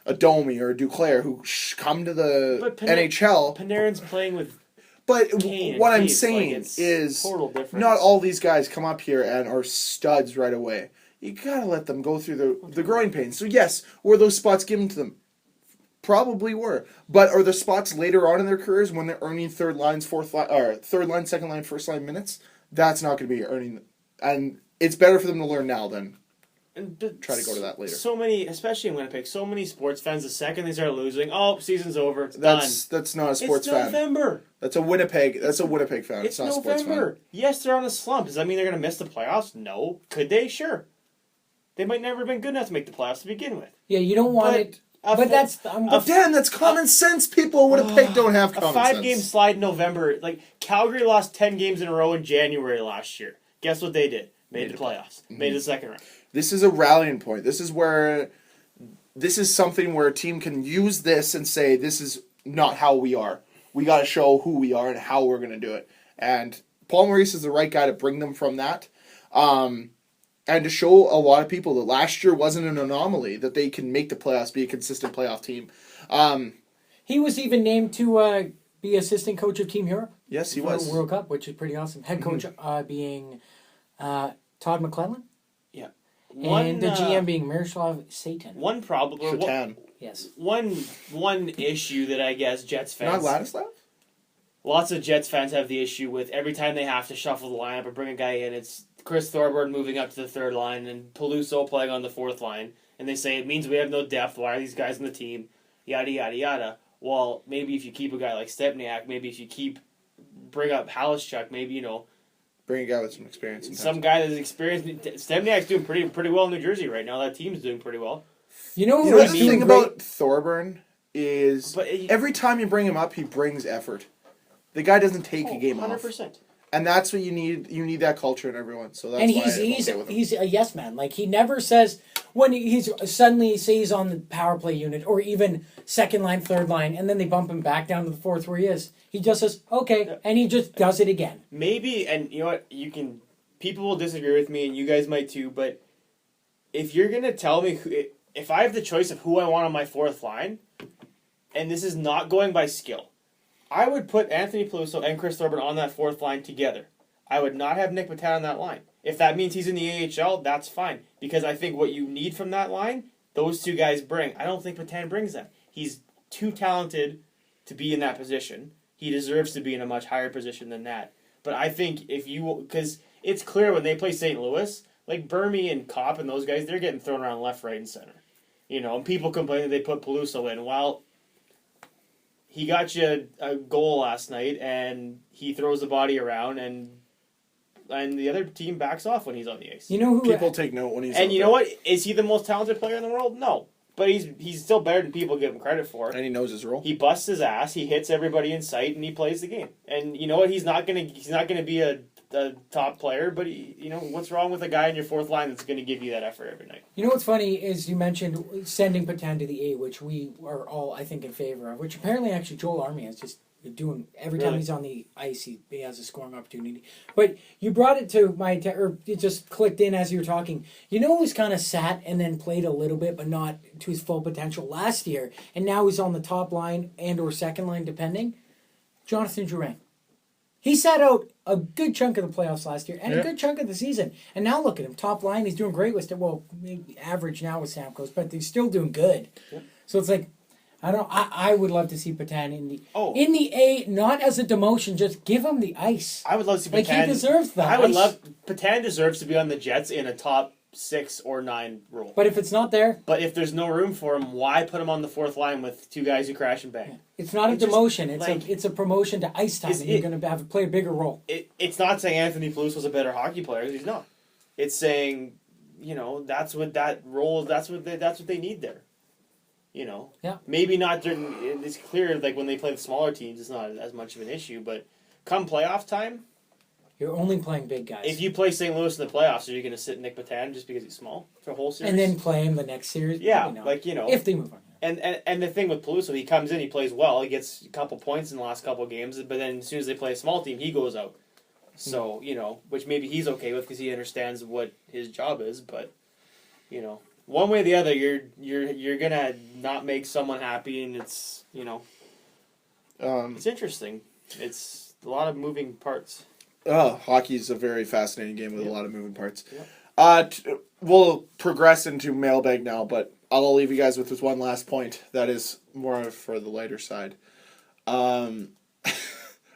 a Domi or a Duclair who come to the But NHL. Panarin's playing with But Kane and what I'm Taves, saying it's is total difference. not all these guys come up here and are studs right away. You gotta let them go through the growing pains. So yes, were those spots given to them? Probably were. But are the spots later on in their careers when they're earning third line, second line, first line minutes? That's not going to be earning. And it's better for them to learn now than try to go to that later. So many, especially in Winnipeg, so many sports fans, the second they start losing, season's over, it's That's not a done. sports It's fan. November. That's a Winnipeg fan. It's not a sports November. fan. Yes, they're on a slump. Does that mean they're going to miss the playoffs? No. Could they? Sure. They might never have been good enough to make the playoffs to begin with. Yeah, you don't want But it. a But full- that's Dan, that's common sense. People in Winnipeg don't have A common 5-game sense. slide in November. Calgary lost 10 games in a row in January last year. Guess what they did? Made the playoffs. Made the second round. This is a rallying point. This is something where a team can use this and say, this is not how we are. We got to show who we are and how we're going to do it. And Paul Maurice is the right guy to bring them from that. And to show a lot of people that last year wasn't an anomaly, that they can make the playoffs, be a consistent playoff team. He was even named to be assistant coach of Team Europe. Yes, he for was. World Cup, which is pretty awesome. Head coach being Todd McClellan. Yeah. And the GM being Miroslav Satan. One problem, or Shatan. Yes. one issue that I guess Jets fans, Not Ladislav? lots of Jets fans have the issue with every time they have to shuffle the lineup or bring a guy in, it's Chris Thorburn moving up to the third line and Peluso playing on the fourth line, and they say it means we have no depth. Why are these guys on the team? Yada yada yada. Well, maybe if you keep a guy like Stepniak, maybe if you bring up Halischuk, maybe Bring a guy with some experience. some guy that's experienced. Stepniak's doing pretty well in New Jersey right now. That team's doing pretty well. You know You who know was the doing thing great? about Thorburn is But every time you bring him up, he brings effort. The guy doesn't take a game off. 100%. And that's what you need. You need that culture in everyone. So that's And why I'm okay with him. he's a yes man. He never says when he's suddenly say he's on the power play unit or even second line, third line, and then they bump him back down to the fourth where he is. He just says okay, and he just does it again. Maybe, and you know what, people will disagree with me, and you guys might too, but if you're going to tell me, if I have the choice of who I want on my fourth line, and this is not going by skill, I would put Anthony Peluso and Chris Thorburn on that fourth line together. I would not have Nick Patan on that line. If that means he's in the AHL, that's fine, because I think what you need from that line, those two guys bring. I don't think Patan brings that. He's too talented to be in that position. He deserves to be in a much higher position than that. But I think because it's clear when they play St. Louis, Burmy and Kopp and those guys, they're getting thrown around left, right, and center. And people complain that they put Peluso in. Well, he got you a goal last night, and he throws the body around, and the other team backs off when he's on the ice. You know who? People take note when he's And out you there. know what? Is he the most talented player in the world? No. But he's still better than people give him credit for. And he knows his role. He busts his ass, he hits everybody in sight, and he plays the game. And you know what? He's not gonna be a top player, but what's wrong with a guy in your fourth line that's gonna give you that effort every night? You know what's funny is you mentioned sending Patan to the A, which we are all, I think, in favor of. Which apparently, actually, Joel Army is just doing every time he's on the ice. He has a scoring opportunity. But you brought it to my or it just clicked in as you were talking. You know who's kind of sat and then played a little bit, but not to his full potential last year, and now he's on the top line and or second line, depending. Jonathan Drouin. He sat out a good chunk of the playoffs last year and a good chunk of the season. And now look at him. Top line, he's doing great with maybe average now with Stamkos, but he's still doing good. Yep. So it's like, I would love to see Patan in the A, not as a demotion, just give him the ice. I would love to see Patan. Like, he deserves that. Patan deserves to be on the Jets in a top 6 or 9 role. But if it's not there... But if there's no room for him, why put him on the fourth line with two guys who crash and bang? It's not a demotion. It's a promotion to ice time, and you're going to have to play a bigger role. It's not saying Anthony Palouse was a better hockey player. He's not. It's saying, that's what that role... That's what they need there. Maybe not during... It's clear, like, when they play the smaller teams, it's not as much of an issue, but come playoff time... You're only playing big guys. If you play St. Louis in the playoffs, are you going to sit Nick Patan just because he's small for a whole series? And then play him the next series? Yeah, if they move on. And the thing with Palouse, he comes in, he plays well, he gets a couple points in the last couple of games, but then as soon as they play a small team, he goes out. So, which maybe he's okay with because he understands what his job is, but, one way or the other, you're going to not make someone happy, and it's, it's interesting. It's a lot of moving parts. Hockey is a very fascinating game with a lot of moving parts. Yep. We'll progress into mailbag now, but I'll leave you guys with this one last point that is more for the lighter side. I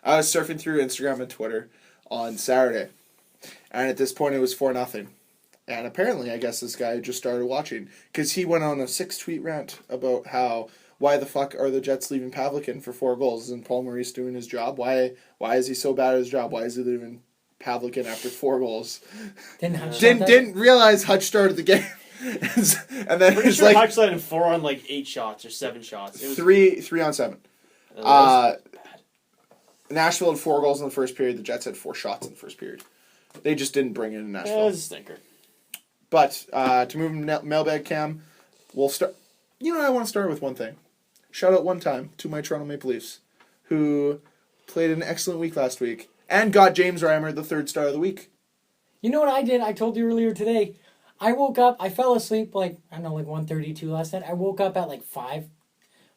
was surfing through Instagram and Twitter on Saturday, and at this point it was 4-0. And apparently, I guess this guy just started watching, because he went on a 6-tweet rant about why the fuck are the Jets leaving Pavlikin for 4 goals? Isn't Paul Maurice doing his job? Why is he so bad at his job? Why is he leaving Pavlikin after 4 goals? Didn't realize Hutch started the game. And then pretty sure Hutch led in 4 on like 8 shots or 7 shots. It was 3 on 7. Nashville had 4 goals in the first period. The Jets had 4 shots in the first period. They just didn't bring in Nashville. It was a stinker. But to move mailbag cam, we'll start. I want to start with one thing. Shout out one time to my Toronto Maple Leafs, who played an excellent week last week and got James Reimer the 3rd star of the week. You know what I did? I told you earlier today. I woke up. I fell asleep like 1:32 last night. I woke up at 5,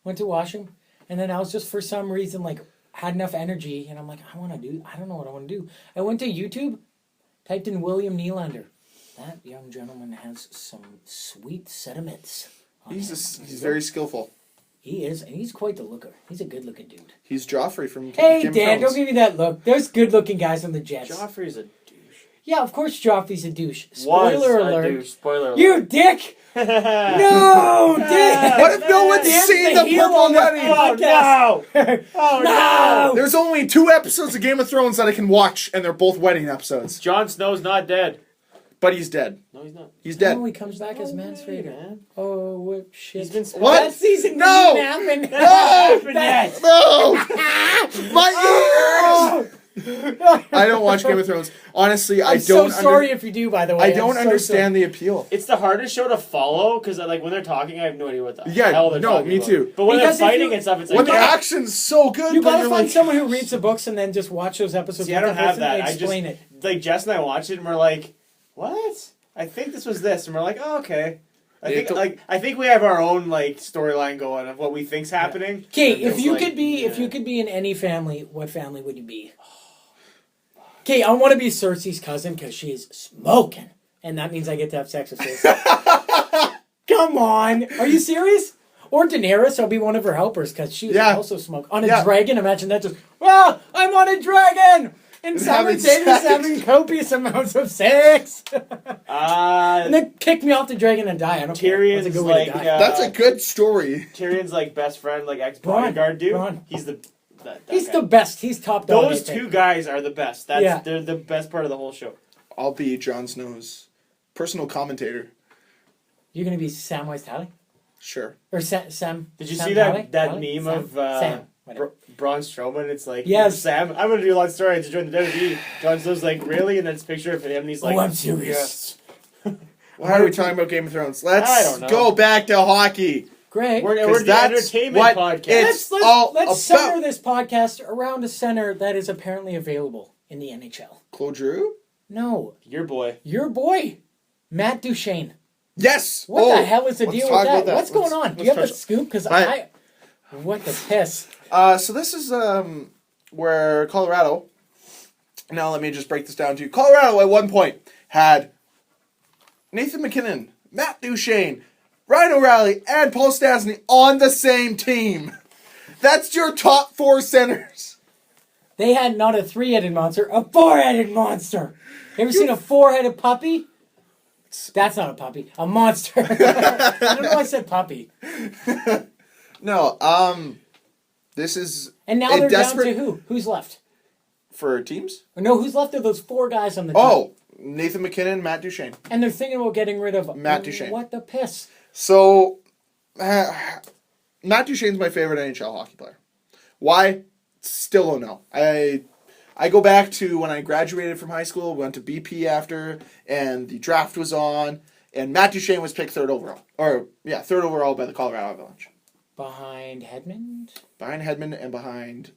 went to washroom, and then I was just for some reason had enough energy, and I'm like, I don't know what I want to do. I went to YouTube, typed in William Nylander. That young gentleman has some sweet sentiments. He's very skillful. He is, and he's quite the looker. He's a good-looking dude. He's Joffrey from Hey, Game Dan, of Thrones. don't give me that look. There's good-looking guys on the Jets. Joffrey's a douche. Yeah, of course Joffrey's a douche. Spoiler alert. Douche. Spoiler alert. You dick! No, dick! What if no one's seen the Purple Wedding? Oh, no! Oh, no! There's only 2 episodes of Game of Thrones that I can watch, and they're both wedding episodes. Jon Snow's not dead. But he's dead. No, he's not. He's dead. Oh, he comes back as Mance Raider. Man. Oh, what shit. He's been... What? That season No! didn't happen. No! My ears! I don't watch Game of Thrones. Honestly, I don't... I'm so sorry if you do, by the way. I don't understand the appeal. It's the hardest show to follow, because when they're talking, I have no idea what the hell they're talking me about. too. But when Because they're if fighting you- and stuff, it's When like... the action's so good, You but gotta you're find like... someone who reads the books and then just watch those episodes. See, I don't with that have person that. and explain it. Like, Jess and I watched it, and we're like, what? I think this was this. And we're like, oh, okay. I think we have our own storyline going of what we think's happening. Okay, if you could be in any family, what family would you be? Okay, I want to be Cersei's cousin because she's smoking, and that means I get to have sex with Cersei. Come on, are you serious? Or Daenerys, I'll be one of her helpers because she also smoke on a dragon. Imagine that, just I'm on a dragon. And Summer Davis having copious amounts of sex. And then kick me off the dragon and die. I don't care. Tyrion's That's a good way to die. That's a good story. Tyrion's best friend, ex-bodyguard dude. Bronn. He's the that He's guy. the best. He's top dog. Those two guys are the best. They're the best part of the whole show. I'll be Jon Snow's personal commentator. You're gonna be Samwise Tally Sure. or Sam? Did you Sam see Tally? that Tally? meme Sam? of Sam? Whatever. Braun Strowman? It's like, Yes. Sam, I'm going to do a long story to join the WWE. Jon Snow's like, really? And then it's a picture of him and he's like, Oh, I'm serious. yes. Why are we talking about Game of Thrones? Let's I don't know. go back to hockey. Greg, We're the that's entertainment what podcast. it's all let's about. center this podcast around a center that is apparently available in the NHL. Claude Giroux? No, Your boy. your boy, Matt Duchene. Yes. What the hell is the let's deal talk with about that? What's going on? Do you have a let's scoop? Because I- what the piss? So this is where Colorado. Now let me just break this down to you. Colorado at one point had Nathan MacKinnon, Matt Duchene, Ryan O'Reilly, and Paul Stastny on the same team. That's your top four centers. They had not a 3-headed monster, a 4-headed monster. You ever seen a 4-headed puppy? That's not a puppy, a monster. I don't know why I said puppy. No, this is And now a they're desperate down to who? Who's left? for teams. Or no, who's left of those 4 guys on the team? Oh, Nathan MacKinnon, Matt Duchene. And they're thinking about getting rid of Matt Duchene. What the piss? So, Matt Duchene's my favorite NHL hockey player. Why? Still don't know. I go back to when I graduated from high school, went to BP after, and the draft was on, and Matt Duchene was picked third overall. Third overall by the Colorado Avalanche. Behind Hedman? Behind Hedman and behind...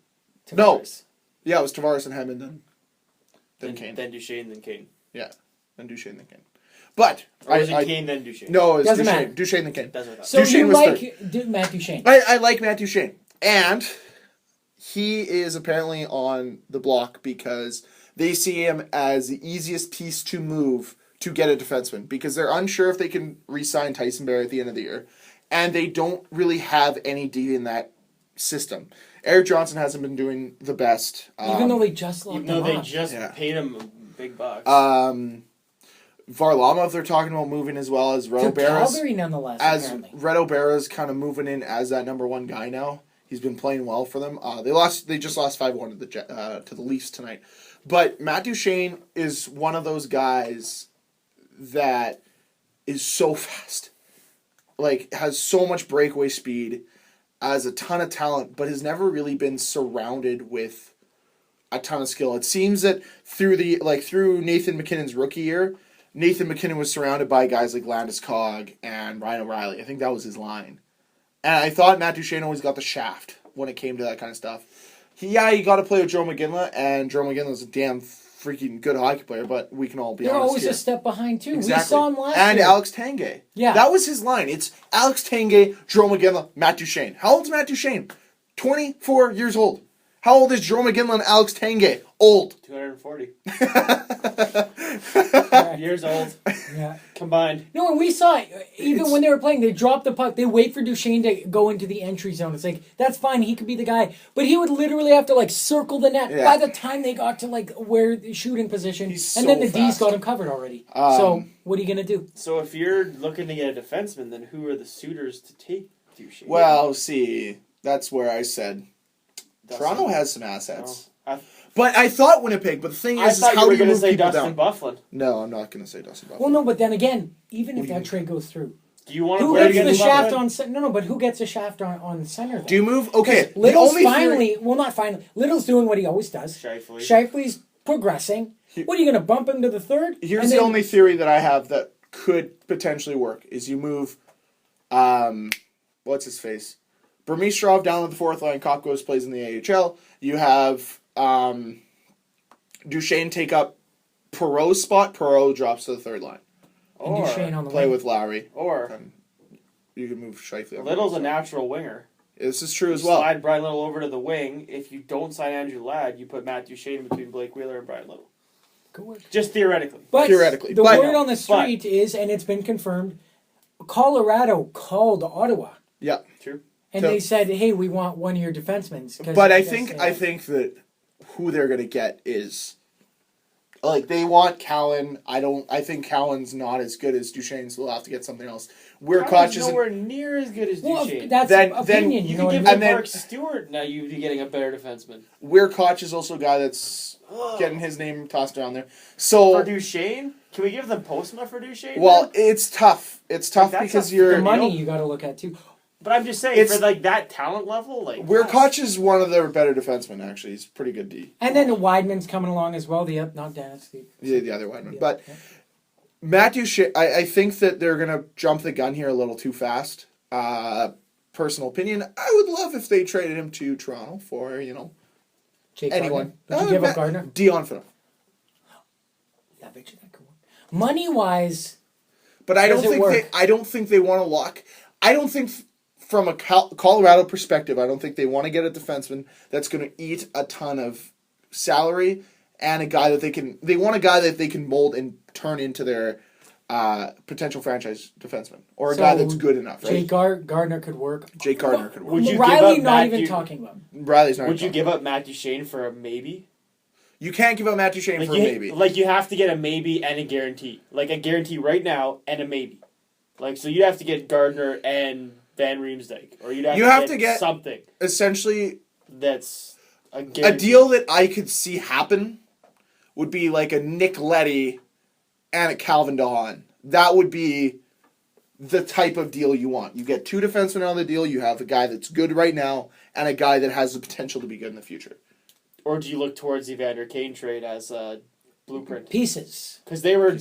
Tavares. Yeah, it was Tavares and Hedman, then Kane. Then Duchene, then Kane. Yeah, then Duchene, then Kane. But... Or was it Kane, then Duchene? No, it was Doesn't Duchene. matter. Duchene, then Kane. That's what I thought. So Duchene you was like Matt Duchene? I like Matt Duchene. And he is apparently on the block because they see him as the easiest piece to move to get a defenseman because they're unsure if they can re-sign Tyson Barrie at the end of the year. And they don't really have any D in that system. Eric Johnson hasn't been doing the best. Even though they just locked Even though him they up. just Yeah. paid him big bucks. Varlamov, they're talking about moving as well as Red To O'Bara's. Calgary, nonetheless, As apparently. Red O'Bara's kind of moving in as that number one guy now. He's been playing well for them. They just lost 5-1 to the Leafs tonight. But Matt Duchene is one of those guys that is so fast. Like, has so much breakaway speed, has a ton of talent, but has never really been surrounded with a ton of skill. It seems that through Nathan MacKinnon's rookie year, Nathan MacKinnon was surrounded by guys like Landeskog and Ryan O'Reilly. I think that was his line. And I thought Matt Duchene always got the shaft when it came to that kind of stuff. He got to play with Joe McGinley, and Joe McGinley's a damn freaking good hockey player, but we can all be They're honest always here. a step behind, too. Exactly. We saw him last and year. Alex Tanguay. Yeah. That was his line. It's Alex Tanguay, Joe McGinley, Matt Duchene. How old's Matt Duchene? 24 years old. How old is Joe McGinley and Alex Tanguay? Old. 240 Yeah. years old Yeah. combined. No, and we saw it. Even when they were playing, they dropped the puck. They wait for Duchene to go into the entry zone. It's like, that's fine. He could be the guy. But he would literally have to, circle the net Yeah. by the time they got to, where the shooting position. He's and so then the D's fast. got him covered already. So, what are you going to do? So if you're looking to get a defenseman, then who are the suitors to take Duchene? Well, see, that's where I said Dustin. Toronto has some assets. I But I thought Winnipeg, but the thing is thought how you were do you going to move say people Dustin down? Byfuglien. No, I'm not going to say Dustin Buffalo. Well, no, but then again, even if that trade goes through, Do you want to who play gets the against shaft Byfuglien? on center? No, but who gets a shaft on center then? Do you move? Okay, the Little's only finally, well, not finally. Little's doing what he always does. Shifley. Shifley's progressing. What are you going to bump him to the third? Here's And the then- only theory that I have that could potentially work is you move, what's his face, Burmistrov down to the fourth line. Kopkos plays in the AHL. You have Duchene take up Perreault's spot. Perreault drops to the third line. And Or Duchene on the Play wing. with Lowry. Or You can move Scheifele. over. Little's a natural winger. This is true as You well. Slide Brian Little over to the wing. If you don't sign Andrew Ladd, you put Matt Duchene between Blake Wheeler and Brian Little. Good work. Just theoretically. But Theoretically. the But- word on the street is, and it's been confirmed, Colorado called Ottawa. Yeah. True. And So- they said, hey, we want one of your defensemen. But I think that who they're going to get is Like, they want Cowan. I think Cowan's not as good as Duchene, so they'll have to get something else. Cowan's nowhere near as good as Well, Duchene. that's Then- opinion. you You know can what I give mean? Mark Stewart, now you'd be getting a better defenseman. Weirkoch is also a guy that's getting his name tossed around there. For So, Duchene? Can we give them Postma for Duchene? well, then? it's tough. It's tough that's because a- you're... The money you got to look at too. But I'm just saying, It's- for like that talent level, like Weirkoch is one of their better defensemen, actually. He's pretty good D. And then the Weidman's coming along as well. Not Dennis. The other one. Yeah. But Matt Duchene, I think that they're going to jump the gun here a little too fast. Personal opinion, I would love if they traded him to Toronto for, Jake anyone. Gardner. Would you give up Gardner? Dion Phaneuf. Yeah, I bet you that could work. Money wise, But I Does don't it think work? I don't think they want to lock. I don't think from a Colorado perspective, I don't think they want to get a defenseman that's going to eat a ton of salary and a guy that they want a guy that they can mold and turn into their potential franchise defenseman or a guy that's good enough, right? Jake Gardner could work. Jake Gardner could work. Would you give Riley up not Matt even Du- talking about. Riley's not. Would you talking. give up Matt Duchene for a maybe? You can't give up Matt Duchene for a maybe. Like you have to get a maybe and a guarantee. Like a guarantee right now and a maybe. Like so you have to get Gardner and Van Riemsdyk. Or you'd have to get something Essentially, that's a a guarantee. deal that I could see happen would be like a Nick Leddy and a Calvin DeHaan. That would be the type of deal you want. You get two defensemen on the deal. You have a guy that's good right now and a guy that has the potential to be good in the future. Or do you look towards the Evander Kane trade as a blueprint? Pieces. Because they were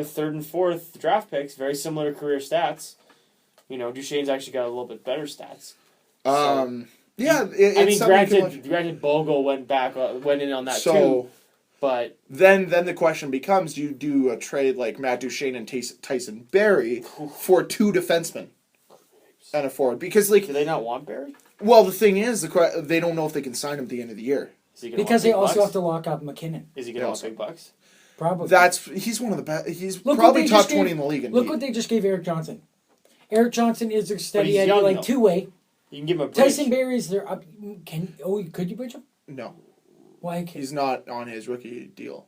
third and fourth draft picks, very similar career stats. Duchene's actually got a little bit better stats. Yeah, I mean, something you can look- granted, Bogle went in on that So too. But then the question becomes: do you do a trade like Matt Duchene and Tyson Barrie for two defensemen and a forward? Because do they not want Barry? well, the thing is, they don't know if they can sign him at the end of the year. Is he gonna Because want they big also bucks? have to lock up McKinnon. Is he going to want big bucks? Probably. He's one of the best. He's Look what probably they top just 20 gave- in the league. Look what they just gave Eric Johnson. Eric Johnson is their steady he's Eddie, young, like though. two-way. You can give him a bridge. Tyson Barrie's their up. Could you bridge him? No, Why can't he's not on his rookie deal.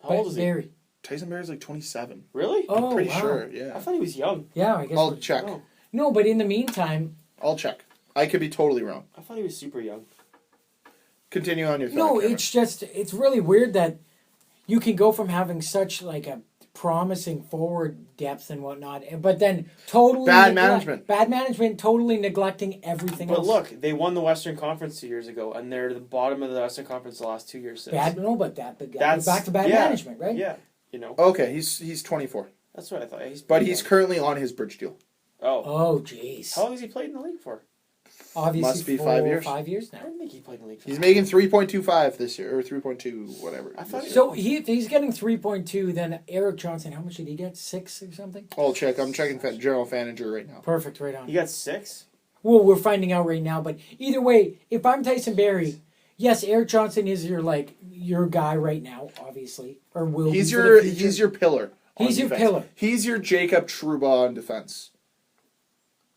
How old is he? Barrie. Tyson Barrie's like 27. Really? Oh, Pretty wow. sure. I Yeah, thought he was young. Yeah, I guess. I'll check. Oh, No, but in the meantime, I'll check. I could be totally wrong. I thought he was super young. Continue on your thought. no, Cameron. it's really weird that you can go from having such like a promising forward depth and whatnot, but then totally Bad management. totally neglecting everything But else. look, they won the Western Conference 2 years ago, and they're the bottom of the Western Conference the last 2 years since. but That's back to bad yeah, management, right? Yeah, Okay, he's 24, that's what I thought. but he's currently on his bridge deal. Oh, Oh, jeez. how long has he played in the league for? Obviously, Must be 5 years. 5 years I now. didn't think he played in the league. For He's making 3.25 this year, or 3.2, whatever. I thought this So if he's getting 3.2, then Eric Johnson, how much did he get? 6 or something? year. I'll check. I'm checking General Manager right now. Perfect, right on. He got 6. Well, we're finding out right now, but either way, if I'm Tyson Barrie, yes, Eric Johnson is your guy right now, obviously, or will. He's be for the future. he's your pillar. on He's your defense. pillar. He's your Jacob Trouba on defense.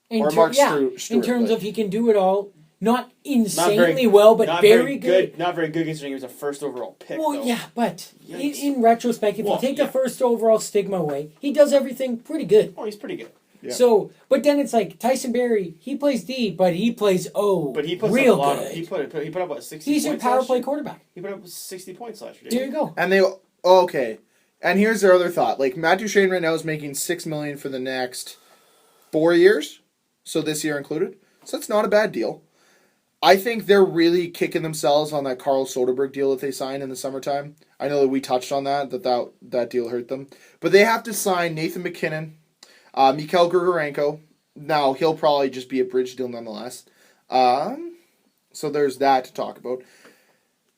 In or ter- Mark yeah, Stewart, in terms but- of he can do it all. Not Not insanely well, but not very good. Not very good considering he was a first overall pick. Well, though. yeah, but Yikes. in retrospect, if Well, you take yeah. the first overall stigma away, he does everything pretty good. Oh, he's pretty good. Yeah. So, but then it's like Tyson Barrie, he plays D, but he plays O. But he puts real up a lot good. of. He put up what 60. He's your points power last play year? quarterback. He put up 60 points last year. There you go. And okay. And here's their other thought. Like Matt Duchene right now is making $6 million for the next 4 years, so this year included. So that's not a bad deal. I think they're really kicking themselves on that Carl Soderberg deal that they signed in the summertime. I know that we touched on that deal hurt them. But they have to sign Nathan McKinnon, Mikhail Grigorenko. Now, he'll probably just be a bridge deal nonetheless. So there's that to talk about.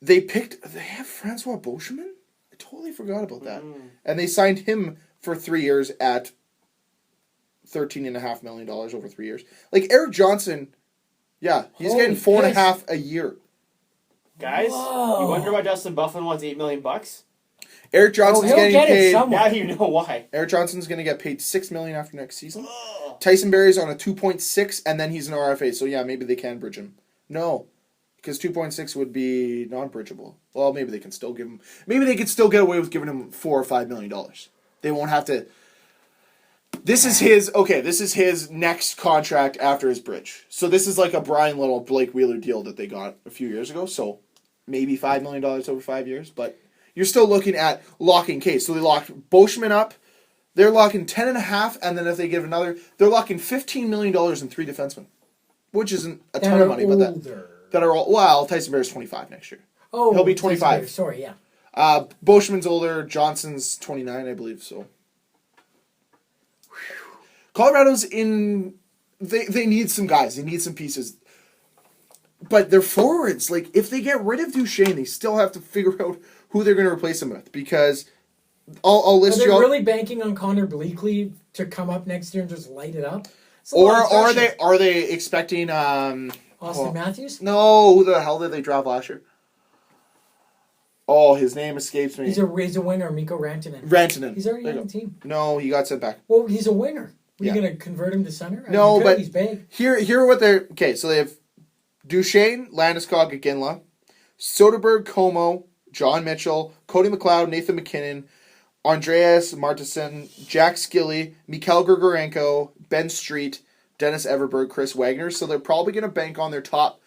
They have Francois Beauchemin? I totally forgot about that. And they signed him for 3 years at $13.5 million over 3 years. Like, Eric Johnson... Yeah, he's Holy getting 4.5 piss. a year. Guys, Whoa. you wonder why Dustin Bufflin wants $8 million? Eric Johnson's he'll getting get it paid. somewhere. Now you know why. Eric Johnson's going to get paid $6 million after next season. Ugh. Tyson Barrie's on a 2.6, and then he's an RFA. So yeah, maybe they can bridge him. No, because 2.6 would be non-bridgeable. Well, maybe they can still give him. Maybe they could still get away with giving him $4 or $5 million. They won't have to. This is his This is his next contract after his bridge. So this is like a Brian Little, Blake Wheeler deal that they got a few years ago. So maybe $5 million over 5 years, but you're still looking at locking case. So they locked Boschman up. They're locking 10.5, and then if they give another, they're locking $15 million in 3 defensemen, which isn't a ton of money, but that are all. Well, Tyson Bear's 25 next year. Oh, he'll be 25. Sorry, yeah. Boschman's older. Johnson's 29, I believe. So Colorado's in. They need some guys. They need some pieces. But their forwards, like if they get rid of Duchene, they still have to figure out who they're going to replace him with, because I'll list you. Are they really banking on Connor Bleakley to come up next year and just light it up? Or are they expecting Austin Matthews? No, who the hell did they draft last year? Oh, his name escapes me. He's a winger, Mikko Rantanen. He's already on the team. No, he got sent back. Well, he's a winger. Are you going to convert him to center? No, but he's big. Here what they're... Okay, so they have Duchene, Landeskog, Ginla, Soderberg, Como, John Mitchell, Cody McLeod, Nathan McKinnon, Andreas Martinson, Jack Skilly, Mikhail Grigorenko, Ben Street, Dennis Everberg, Chris Wagner. So they're probably going to bank on their top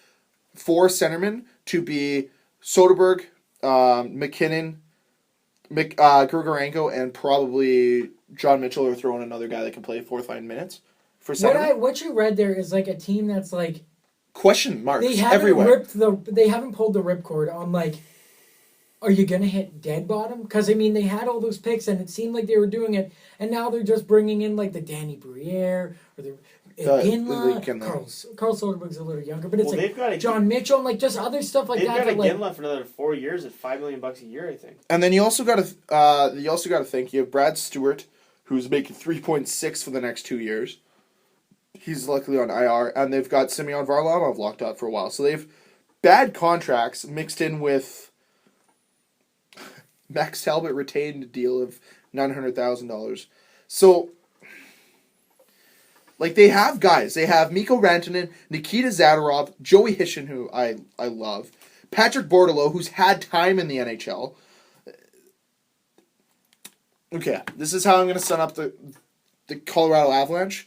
4 centermen to be Soderberg, McKinnon, Grigorenko, and probably John Mitchell, or throwing another guy that can play 4th line minutes for centerman. What you read there is like a team that's like question marks everywhere. They haven't pulled the ripcord on like, are you going to hit dead bottom? Because, I mean, they had all those picks, and it seemed like they were doing it, and now they're just bringing in, like, the Danny Briere, or the Ginla. Carl Soderberg's a little younger, but it's like John Mitchell, and, like, just other stuff like that. They've got a Ginla for another 4 years at $5 million a year, I think. And then you also got to think, you have Brad Stewart, who's making 3.6 for the next 2 years. He's luckily on IR, and they've got Semyon Varlamov locked up for a while. So they have bad contracts mixed in with Max Talbot retained a deal of $900,000. So, like, they have guys. They have Mikko Rantanen, Nikita Zadorov, Joey Hishin, who I love, Patrick Bordeleau, who's had time in the NHL. Okay, this is how I'm going to sum up the Colorado Avalanche.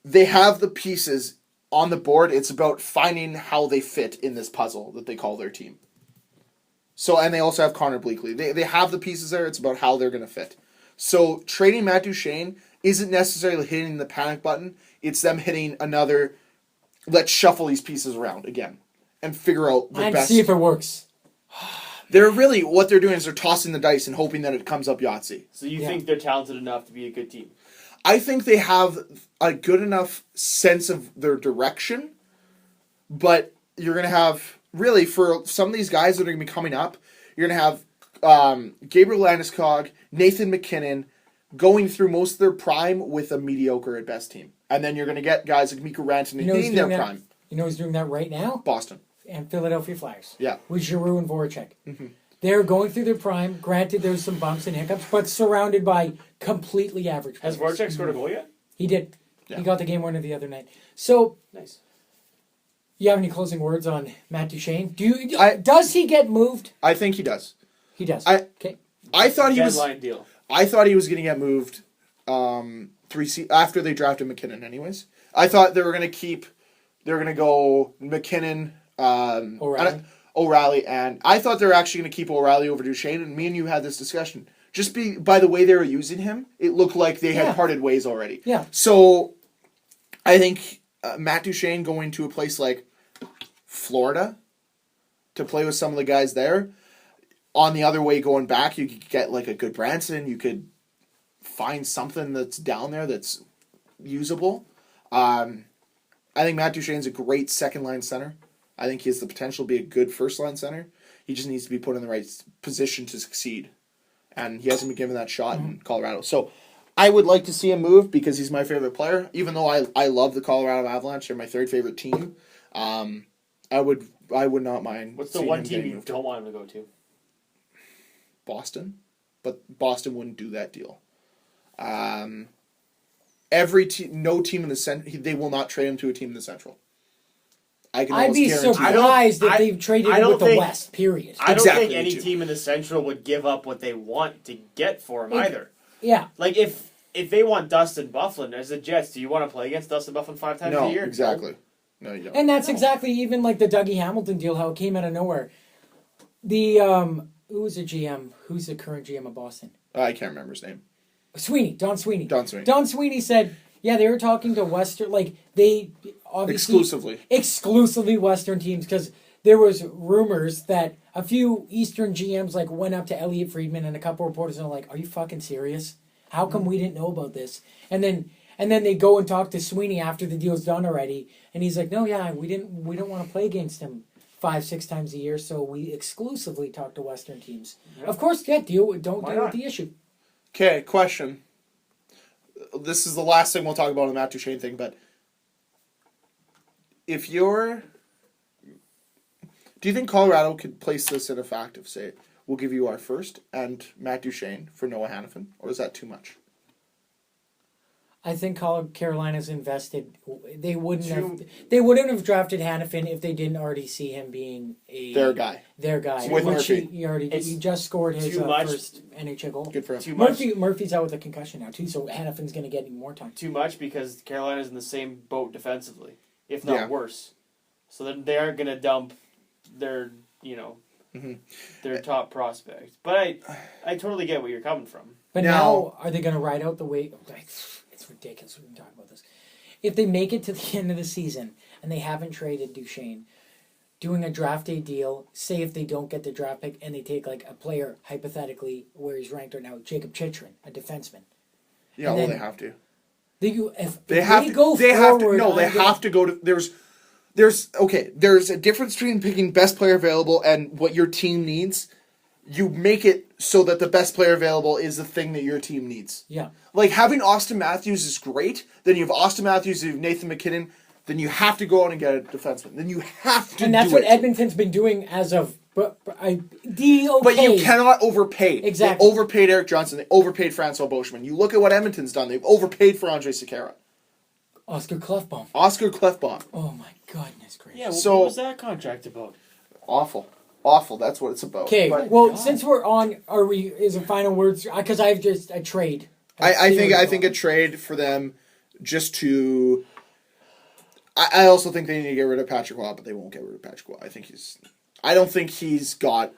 They have the pieces on the board. It's about finding how they fit in this puzzle that they call their team. So, and they also have Connor Bleakley. They have the pieces there. It's about how they're going to fit. So, trading Matt Duchene isn't necessarily hitting the panic button. It's them hitting another, let's shuffle these pieces around again and figure out the best. And see if it works. They're really, what they're doing is they're tossing the dice and hoping that it comes up Yahtzee. So you think they're talented enough to be a good team? I think they have a good enough sense of their direction, but you're going to have... Really, for some of these guys that are going to be coming up, you're going to have Gabriel Landeskog, Nathan McKinnon going through most of their prime with a mediocre at best team. And then you're going to get guys like Mikko Rantanen hitting their prime. You know who's doing that right now? Boston. And Philadelphia Flyers. Yeah. With Giroux and Voracek. Mm-hmm. They're going through their prime. Granted, there's some bumps and hiccups, but surrounded by completely average players. Has Voracek scored a goal yet? He did. Yeah. He got the game winner the other night. So... Nice. You have any closing words on Matt Duchene? Does he get moved? I think he does. He does. Okay. I thought he was. Deadline deal. I thought he was going to get moved after they drafted McKinnon. Anyways, I thought they were going to keep. They were going to go McKinnon, O'Reilly, and I thought they were actually going to keep O'Reilly over Duchene. And me and you had this discussion. Just by the way they were using him, it looked like they had parted ways already. Yeah. So, I think Matt Duchene going to a place like Florida to play with some of the guys there. On the other way going back, you could get like a good Branson. You could find something that's down there that's usable. I think Matt Duchene's a great second-line center. I think he has the potential to be a good first-line center. He just needs to be put in the right position to succeed. And he hasn't been given that shot in Colorado. So I would like to see him move because he's my favorite player. Even though I love the Colorado Avalanche. They're my third favorite team. I would not mind. What's the one team you don't want him to go to? Boston. But Boston wouldn't do that deal. No team in the Central. They will not trade him to a team in the Central. I can I'd almost be guarantee. surprised if I- they've traded I him don't with the think- West, period. I don't Exactly, think any me too. team in the Central would give up what they want to get for him either. Yeah. Like if they want Dustin Bufflin as the Jets, do you want to play against Dustin Bufflin 5 times No, a year? exactly. No, you don't. And that's exactly even like the Dougie Hamilton deal, how it came out of nowhere. The, who was the GM? Who's the current GM of Boston? I can't remember his name. Sweeney, Don Sweeney. Don Sweeney. Don Sweeney said, yeah, they were talking to Western, like, they obviously... Exclusively Western teams, because there was rumors that a few Eastern GMs, like, went up to Elliot Friedman and a couple reporters and were like, are you fucking serious? How come we didn't know about this? And then they go and talk to Sweeney after the deal's done already, and he's like, no, yeah, we don't want to play against him 5-6 times a year, so we exclusively talk to Western teams. Yep. Of course, don't deal with the issue. Okay, question. This is the last thing we'll talk about on the Matt Duchene thing, but do you think Colorado could place this in a fact of, say, we'll give you our first and Matt Duchene for Noah Hannafin, or is that too much? I think Carolina's invested. They wouldn't have drafted Hannafin if they didn't already see him being their guy. With Murphy. He just scored his first NHL goal. Good for him. Murphy's out with a concussion now too, so Hannafin's going to get more time. Too much because Carolina's in the same boat defensively, if not worse. So then they aren't going to dump their their top prospect. But I totally get where you're coming from. But now are they going to ride out the way? It's ridiculous we've been talking about this. If they make it to the end of the season and they haven't traded Duchene, doing a draft day deal, say if they don't get the draft pick and they take like a player, hypothetically, where he's ranked right now, Jacob Chychrun, a defenseman. Yeah, well, they have to. They have to go forward. They have to go to... There's a difference between picking best player available and what your team needs. You make it so that the best player available is the thing that your team needs. Yeah. Like, having Austin Matthews is great. Then you have Austin Matthews, you have Nathan McKinnon. Then you have to go out and get a defenseman. Then you have to do it. And that's what Edmonton's been doing as of... But you cannot overpay. Exactly. They overpaid Eric Johnson. They overpaid Francois Beauchemin. You look at what Edmonton's done. They've overpaid for Andre Sekera. Oscar Klefbom. Oh, my goodness gracious. Yeah, what was that contract about? Awful. That's what it's about. Okay, since we're on, is there final words? Because I've just a trade. I think a trade for them just to... I also think they need to get rid of Patrick Waugh, but they won't get rid of Patrick Waugh. I don't think he's got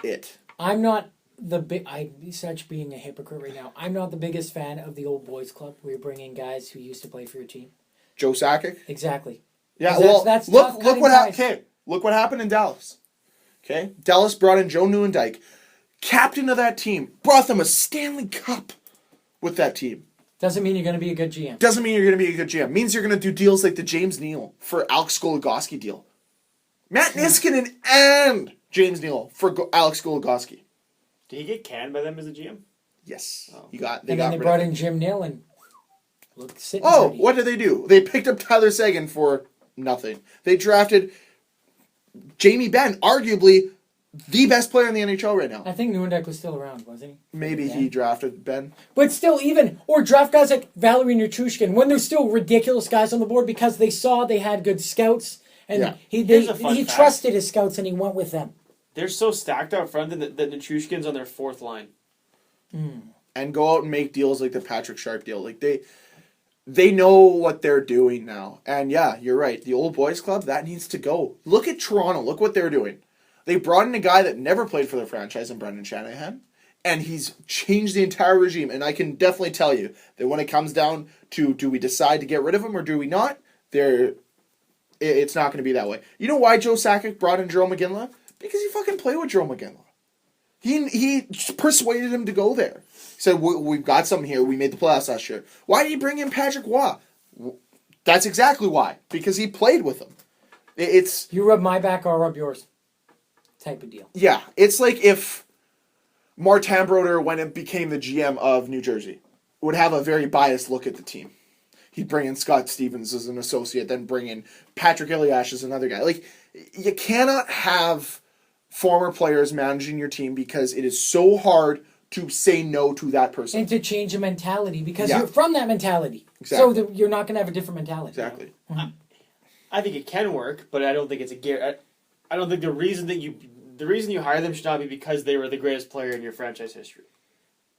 it. I'm not I'm such being a hypocrite right now. I'm not the biggest fan of the old boys club where you're bringing guys who used to play for your team. Joe Sakic? Exactly. Yeah, that's look what happened. Okay, look what happened in Dallas. Okay, Dallas brought in Joe Nieuwendyk, captain of that team, brought them a Stanley Cup with that team. Doesn't mean you're going to be a good GM. Doesn't mean you're going to be a good GM. Means you're going to do deals like the James Neal for Alex Goligoski deal. Matt Niskanen and James Neal for Alex Goligoski. Did he get canned by them as a GM? Yes. Oh. They brought in Jim Neal and looked sitting dirty. What did they do? They picked up Tyler Seguin for nothing. They drafted Jamie Benn, arguably the best player in the NHL right now. I think Nieuwendyk was still around, wasn't he? Maybe he drafted Ben. But still, or draft guys like Valerie Nichushkin when there's still ridiculous guys on the board because they saw they had good scouts and he trusted his scouts and he went with them. They're so stacked out front that Nichushkin's on their fourth line. And go out and make deals like the Patrick Sharp deal. Like they know what they're doing now. And yeah, you're right. The old boys club, that needs to go. Look at Toronto. Look what they're doing. They brought in a guy that never played for their franchise in Brendan Shanahan. And he's changed the entire regime. And I can definitely tell you that when it comes down to do we decide to get rid of him or do we not, it's not going to be that way. You know why Joe Sakic brought in Jerome McGinley? Because he fucking played with Jerome McGinley. He persuaded him to go there. He said, we've got something here. We made the playoffs last year. Why did he bring in Patrick Waugh? That's exactly why. Because he played with him. It's... You rub my back, I'll rub yours. Type of deal. Yeah. It's like if Martin Brodeur went and became the GM of New Jersey. Would have a very biased look at the team. He'd bring in Scott Stevens as an associate, then bring in Patrick Eliash as another guy. Like, you cannot have former players managing your team because it is so hard to say no to that person. And to change a mentality because you're from that mentality. Exactly. So you're not going to have a different mentality. Exactly. I I think it can work, but I don't think it's a I don't think the reason you hire them should not be because they were the greatest player in your franchise history,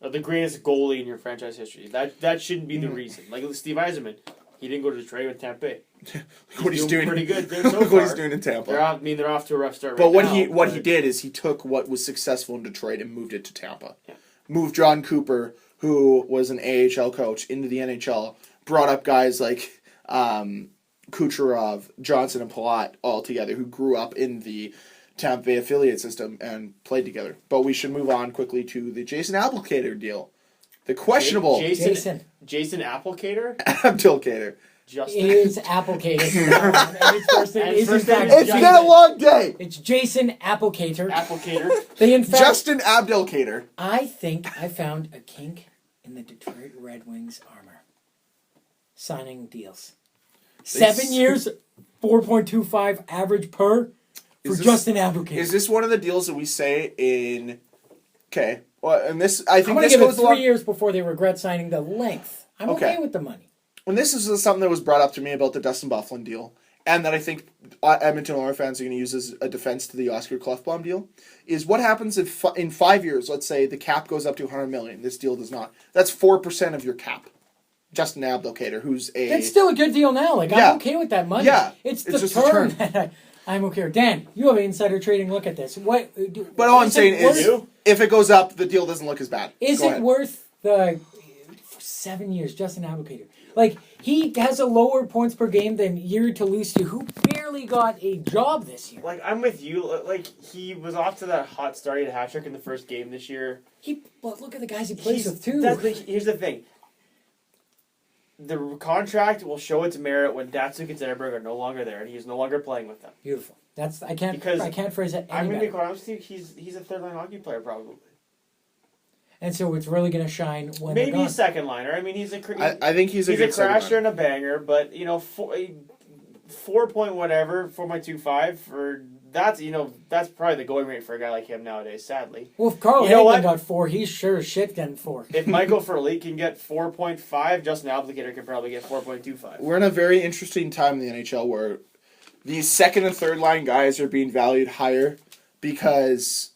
or the greatest goalie in your franchise history. That shouldn't be the reason. Like Steve Yzerman, he didn't go to Detroit with Tampa Bay. What he's doing pretty good there so far. What he's doing in Tampa. They're off to a rough start. But right what he did is he took what was successful in Detroit and moved it to Tampa. Yeah. Moved John Cooper, who was an AHL coach, into the NHL. Brought up guys like Kucherov, Johnson, and Palat all together, who grew up in the Tampa Bay affiliate system and played together. But we should move on quickly to the Jason Applecater deal. The questionable Jason Applecater? Abdulcater. Justin. It is Applecater. It's been a long day. It's Jason Applecater. Applecater. They in fact, Justin Abdelkader. I think I found a kink in the Detroit Red Wings armor. Signing deals. 7 years, 4.25 average per for Justin Applecater. Is this one of the deals that we say in? Okay. Well, and this I think I'm gonna this give it goes 3 years before they regret signing the length. I'm okay with the money. And this is something that was brought up to me about the Dustin Byfuglien deal, and that I think Edmonton Oilers fans are going to use as a defense to the Oscar Klefbom deal, is what happens if in 5 years, let's say the cap goes up to $100 million, this deal does not. That's 4% of your cap. Justin Abdelkader, who's a... It's still a good deal now. Like, I'm okay with that money. Yeah. It's just the the term that I'm okay with. Dan, you have an insider trading look at this. But all I'm saying is, if it goes up, the deal doesn't look as bad. Is it worth the 7 years, Justin Applecater? Like, he has a lower points per game than Yuri Tolusti, who barely got a job this year. Like, I'm with you. Like, he was off to that hot start. He had a hat trick in the first game this year. But look at the guys he plays with, too. Here's the thing. The contract will show its merit when Datsuk and Zetterberg are no longer there, and he's no longer playing with them. Beautiful. I can't phrase it any I'm going to be better. quite honest with you, he's a third-line hockey player, probably. And so it's really going to shine when maybe they're gone. a second liner. I mean, I think he's a good crasher and a banger, but 4 point whatever, 4.25 for that's probably the going rate for a guy like him nowadays. Sadly. Well, if Carl Hagelin got 4, he's sure as shit getting 4. If Michael Furley can get 4.5, Justin Applecater can probably get 4.25. We're in a very interesting time in the NHL where these second and third line guys are being valued higher because,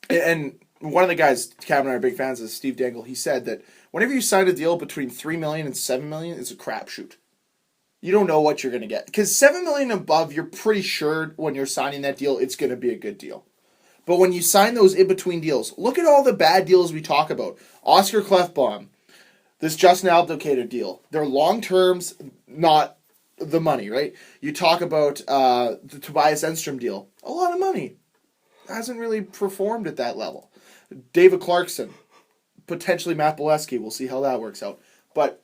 and one of the guys, Cam and I are big fans of, Steve Dangle, he said that whenever you sign a deal between $3 million and $7 million, it's a crapshoot. You don't know what you're going to get. Because $7 million above, you're pretty sure when you're signing that deal, it's going to be a good deal. But when you sign those in-between deals, look at all the bad deals we talk about. Oscar Klefbom, this Justin Abdelkader deal. They're long terms, not the money, right? You talk about the Tobias Enstrom deal. A lot of money. Hasn't really performed at that level. David Clarkson, potentially Matt Bolesky. We'll see how that works out. But,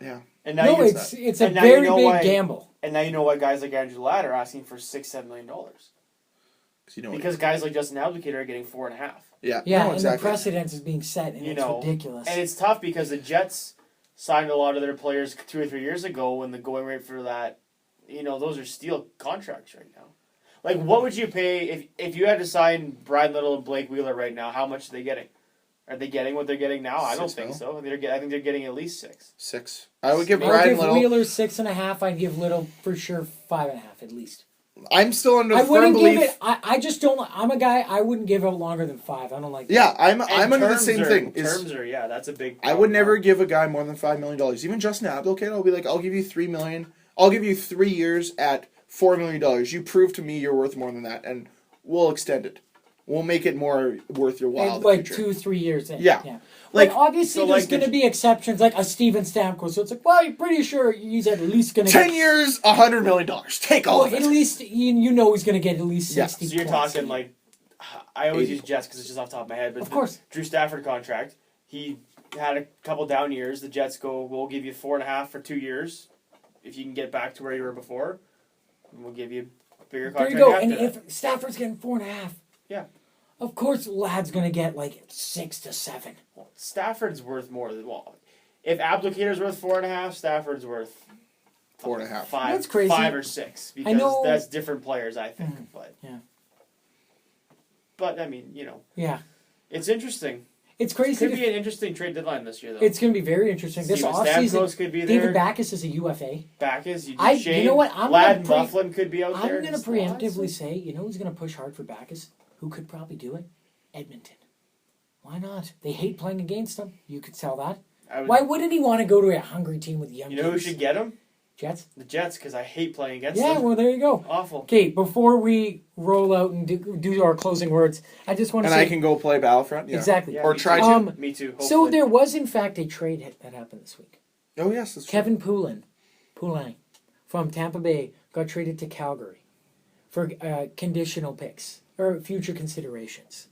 yeah. And now it's a very big gamble. And now you know why guys like Andrew Ladd are asking for $6-7 million. Because guys like Justin Abdelkader are getting 4.5. Yeah, yeah, no, and exactly. the precedence is being set, and it's ridiculous. And it's tough because the Jets signed a lot of their players 2 or 3 years ago when the going rate for that, those are steal contracts right now. Like, what would you pay if you had to sign Brian Little and Blake Wheeler right now? How much are they getting? Are they getting what they're getting now? I don't think so. I think they're getting at least 6. 6. I would give Brian Little. Wheeler 6.5. I'd give Little for sure 5.5 at least. I'm still under the firm belief. Give it. I just don't. I'm a guy. I wouldn't give it longer than 5. I don't like that. Yeah, I'm under the same thing. That's a big. I would never give a guy more than $5 million. Even Justin Abdelkader, I'll be like, I'll give you $3 million. I'll give you 3 years at $4 million. You prove to me you're worth more than that, and we'll extend it. We'll make it more worth your while. Like 2-3 years in. Yeah. Like obviously, there's going to be exceptions, like a Steven Stamkos. So it's like, well, you're pretty sure he's at least going to 10 years, $100 million. Take all of it. At least he's going to get at least 60. So you're talking like, I always use Jets because it's just off the top of my head. But of course, Drew Stafford contract. He had a couple down years. The Jets go, we'll give you 4.5 for 2 years, if you can get back to where you were before. And we'll give you a bigger contract. There you go. After And that. if Stafford's getting 4.5, yeah. Of course, Ladd's going to get like 6 to 7. Well, Stafford's worth more than if Applicator's worth 4.5, Stafford's worth 4.5. 5. That's crazy. 5 or 6 because that's different players, I think. But I mean, yeah, it's interesting. It's crazy. Could be an interesting trade deadline this year, though. It's going to be very interesting. This Steven offseason, Stamkos could be there. David Backes is a UFA. Backus, You Duchene, know what? Ladd Bufflin could be out there. I'm going to Just preemptively lots. say, you know who's going to push hard for Backes? Who could probably do it? Edmonton. Why not? They hate playing against them. You could tell that. Why wouldn't he want to go to a hungry team with young You know who kids? should get him? Jets? The Jets, because I hate playing against Yeah, them. well, there you go. Awful. Okay, before we roll out and do our closing words, I just want to And say... I can go play Battlefront? Yeah. Exactly. Yeah, Or me try too. to. Me too. Hopefully. So there was, in fact, a trade that happened this week. Oh, yes. That's Kevin Poulin from Tampa Bay got traded to Calgary for conditional picks or future considerations.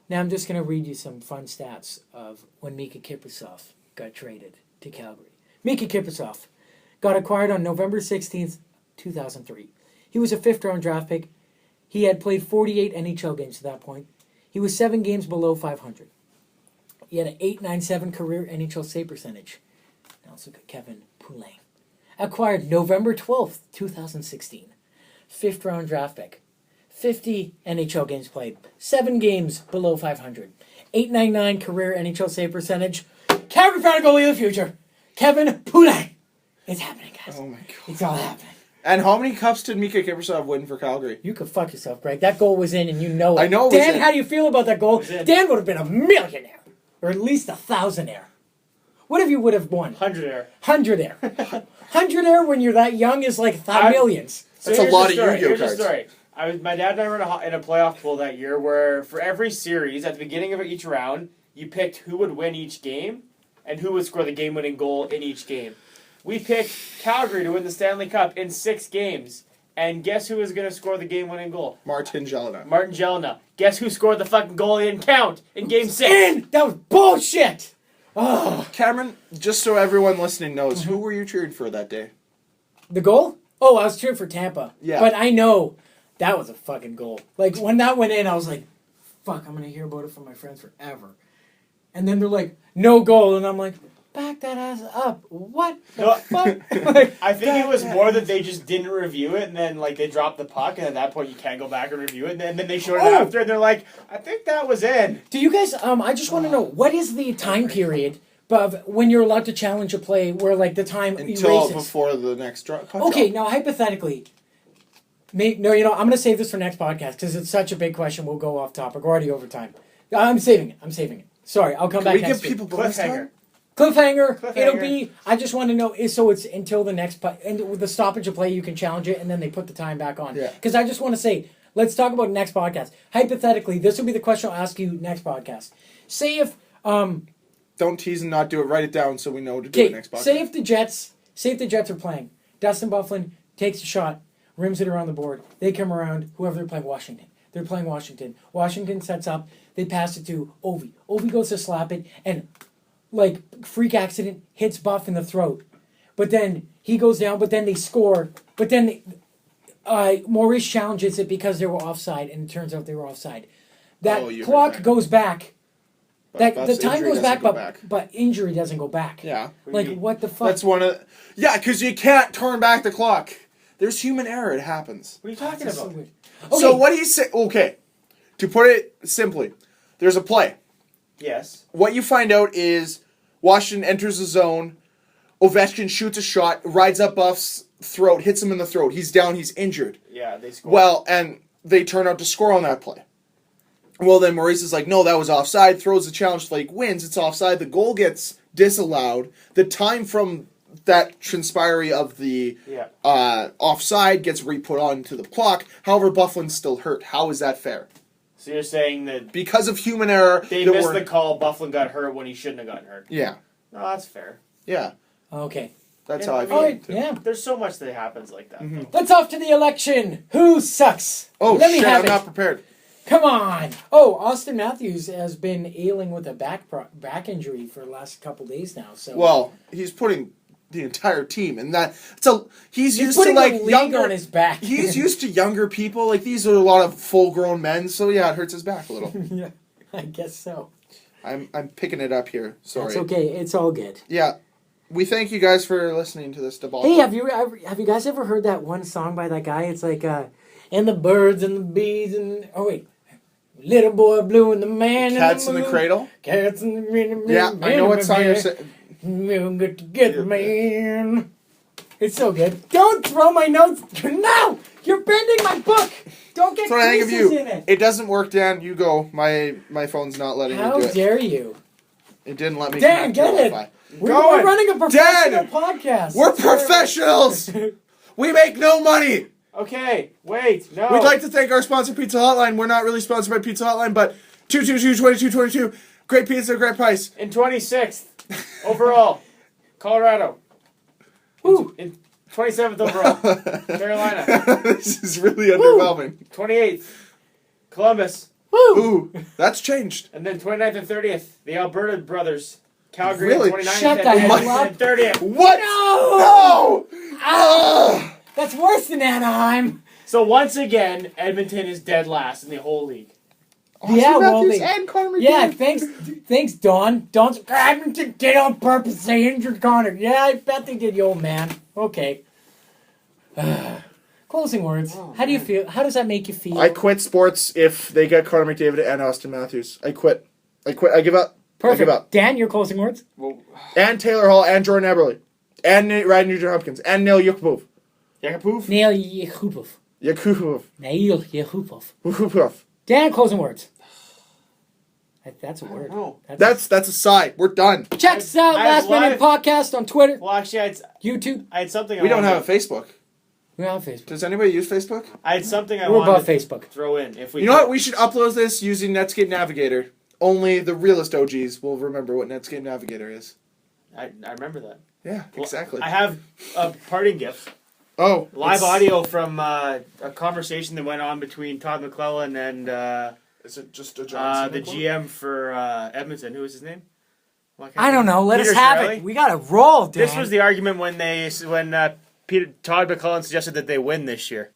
Now I'm just going to read you some fun stats of when Mika Kiprusoff got traded to Calgary. Mika Kiprusoff got acquired on November 16th, 2003. He was a fifth-round draft pick. He had played 48 NHL games to that point. He was 7 games below 500. He had an .897 career NHL save percentage. Now let's look at Kevin Poulin. Acquired November 12th, 2016. Fifth-round draft pick. 50 NHL games played. 7 games below 500. .899 career NHL save percentage. Calgary found a goalie of the future. Kevin Poulin. It's happening, guys. Oh, my God. It's all happening. And how many cups did Mika Kiprusoff win for Calgary? You could fuck yourself, Greg. That goal was in and you know it. I know it was Dan, in. how do you feel about that goal? Dan would have been a millionaire. Or at least 1,000-aire. What if you would have won? 100-air. 100-aire. 100-aire when you're that young is like millions. That's a here's lot the of story. Yu-Gi-Oh Here's the cards. story. My dad and I were in a playoff pool that year where for every series, at the beginning of each round, you picked who would win each game and who would score the game-winning goal in each game. We picked Calgary to win the Stanley Cup in 6 games. And guess who was going to score the game-winning goal? Martin Jelena. Martin Jelena. Guess who scored the fucking goal he didn't count in Game 6? In! That was bullshit! Oh. Cameron, just so everyone listening knows, who were you cheering for that day? The goal? Oh, I was cheering for Tampa. Yeah. But I know that was a fucking goal. Like, when that went in, I was like, fuck, I'm going to hear about it from my friends forever. And then they're like, no goal. And I'm like, back that ass up. What the No, fuck? Like, I think it was more that they just didn't review it, and then like they dropped the puck, and at that point you can't go back and review it, and then they showed it Oh. after, and they're like, I think that was in. do you guys, I just want to know, what is the time period of when you're allowed to challenge a play where, like, the time Until erases? before the next draw. Okay, now hypothetically, I'm going to save this for next podcast because it's such a big question. We'll go off topic. We're already over time. I'm saving it. Sorry, I'll come Can back we next give week. people bonus Cliffhanger. time? Cliffhanger. It'll be. I just want to know. So it's until the next. And with the stoppage of play, you can challenge it, and then they put the time back on. Yeah. Because I just want to say, let's talk about next podcast. Hypothetically, this will be the question I'll ask you next podcast. Say if Don't tease and not do it. Write it down so we know to do it okay, next podcast. say if the Jets are playing, Dustin Bufflin takes a shot, rims it around the board. They come around. Whoever they're playing, Washington. They're playing Washington. Washington sets up. They pass it to Ovi. Ovi goes to slap it and, like, freak accident, hits Buff in the throat. But then he goes down, but then they score. But then Maurice challenges it because they were offside, and it turns out they were offside. That you heard clock that. goes back. But The Buff's time injury goes back, doesn't but go but injury doesn't go back. Yeah. Like, what the fuck? That's one of... Yeah, because you can't turn back the clock. There's human error. It happens. What are you talking That's so about? weird. So Okay. what do you say? Okay. To put it simply, there's a play. Yes. What you find out is Washington enters the zone. Ovechkin shoots a shot, rides up Buff's throat, hits him in the throat. He's down. He's injured. Yeah, they scored. Well, and they turn out to score on that play. Well, then Maurice is like, no, that was offside. Throws the challenge flag, wins. It's offside. The goal gets disallowed. The time from that transpiry of the offside gets re-put onto the clock. However, Bufflin's still hurt. How is that fair? So you're saying that Because of human error. they that missed we're- the call, Bufflin got hurt when he shouldn't have gotten hurt. Yeah. No, that's fair. Yeah. Okay. That's Yeah, how I I feel. mean- Alright, too. yeah. There's so much that happens like that. Mm-hmm. though. Let's off to the election. Who sucks? Oh, Let me shit, have I'm it. not prepared. Come on. Oh, Austin Matthews has been ailing with a back injury for the last couple days now. So Well, he's putting the entire team, and he's he's used to putting like the league younger. on his back. He's used to younger people. Like these are a lot of full-grown men, so yeah, it hurts his back a little. Yeah, I guess so. I'm picking it up here. Sorry. It's okay. It's all good. Yeah, we thank you guys for listening to this debacle. Hey, have you guys ever heard that one song by that guy? It's like, and the birds and the bees and... Oh, wait. Little boy blue and the man Cats in in the the moon. Cradle. Cats in the moon. Yeah, I know what song you're saying. We'll get together, man. It's so good. Don't throw my notes. No! You're bending my book. Don't get That's what I think of creases you. in it. It doesn't work, Dan. You go. My phone's not letting How me do it. dare you? It didn't let me. Dan, connect to get it. Wi-Fi. We're running a professional Dan! podcast. We're It's terrible. professionals. We make no money. Okay, wait, no. We'd like to thank our sponsor, Pizza Hotline. We're not really sponsored by Pizza Hotline, but 222-2222. Great pizza, great price. In 26th overall, Colorado. Woo. In 27th overall, Carolina. This is really underwhelming. 28th, Columbus. Woo! Ooh, that's changed. And then 29th and 30th, the Alberta brothers. Calgary Really? 29th Shut and the hell Edmonton up. and 30th. What? No! No! Ah! That's worse than Anaheim. So once again, Edmonton is dead last in the whole league. Yeah, well, Matthews they- and Connor Yeah, McDavid. thanks, Don. Don's Edmonton did on purpose. They injured Connor. Yeah, I bet they did, you old man. Okay. Closing words. How do you feel? How does that make you feel? I quit sports if they get Connor McDavid and Austin Matthews. I quit. I give up. I Perfect. give up. Dan, your closing words? Well, And Taylor Hall and Jordan Eberle. And Ryan Nugent-Hopkins. And Neil Yakupov. Yakupov. Neil Yehupov. Yakupov. Neil Yehupov. Yakupov. Dan, closing words. That's a word. know. That's a side. We're done. Check us out, I Last have Minute live- Podcast on Twitter, Well, actually, YouTube. I had something. We don't have a Facebook. We're on Facebook. Does anybody use Facebook? I had something I We're wanted above to Facebook. throw in. If we, You know what? We should upload this using Netscape Navigator. Only the realist OGs will remember what Netscape Navigator is. I remember that. Yeah, Well, exactly. I have a parting gift. Oh, Live it's- audio from a conversation that went on between Todd McClellan and Is it just a John the GM for Edmonton. Who was his name? Well, I don't know. Let Peter us have Chiarelli? it. We got to roll, Dan. This was the argument when Todd McClellan suggested that they win this year.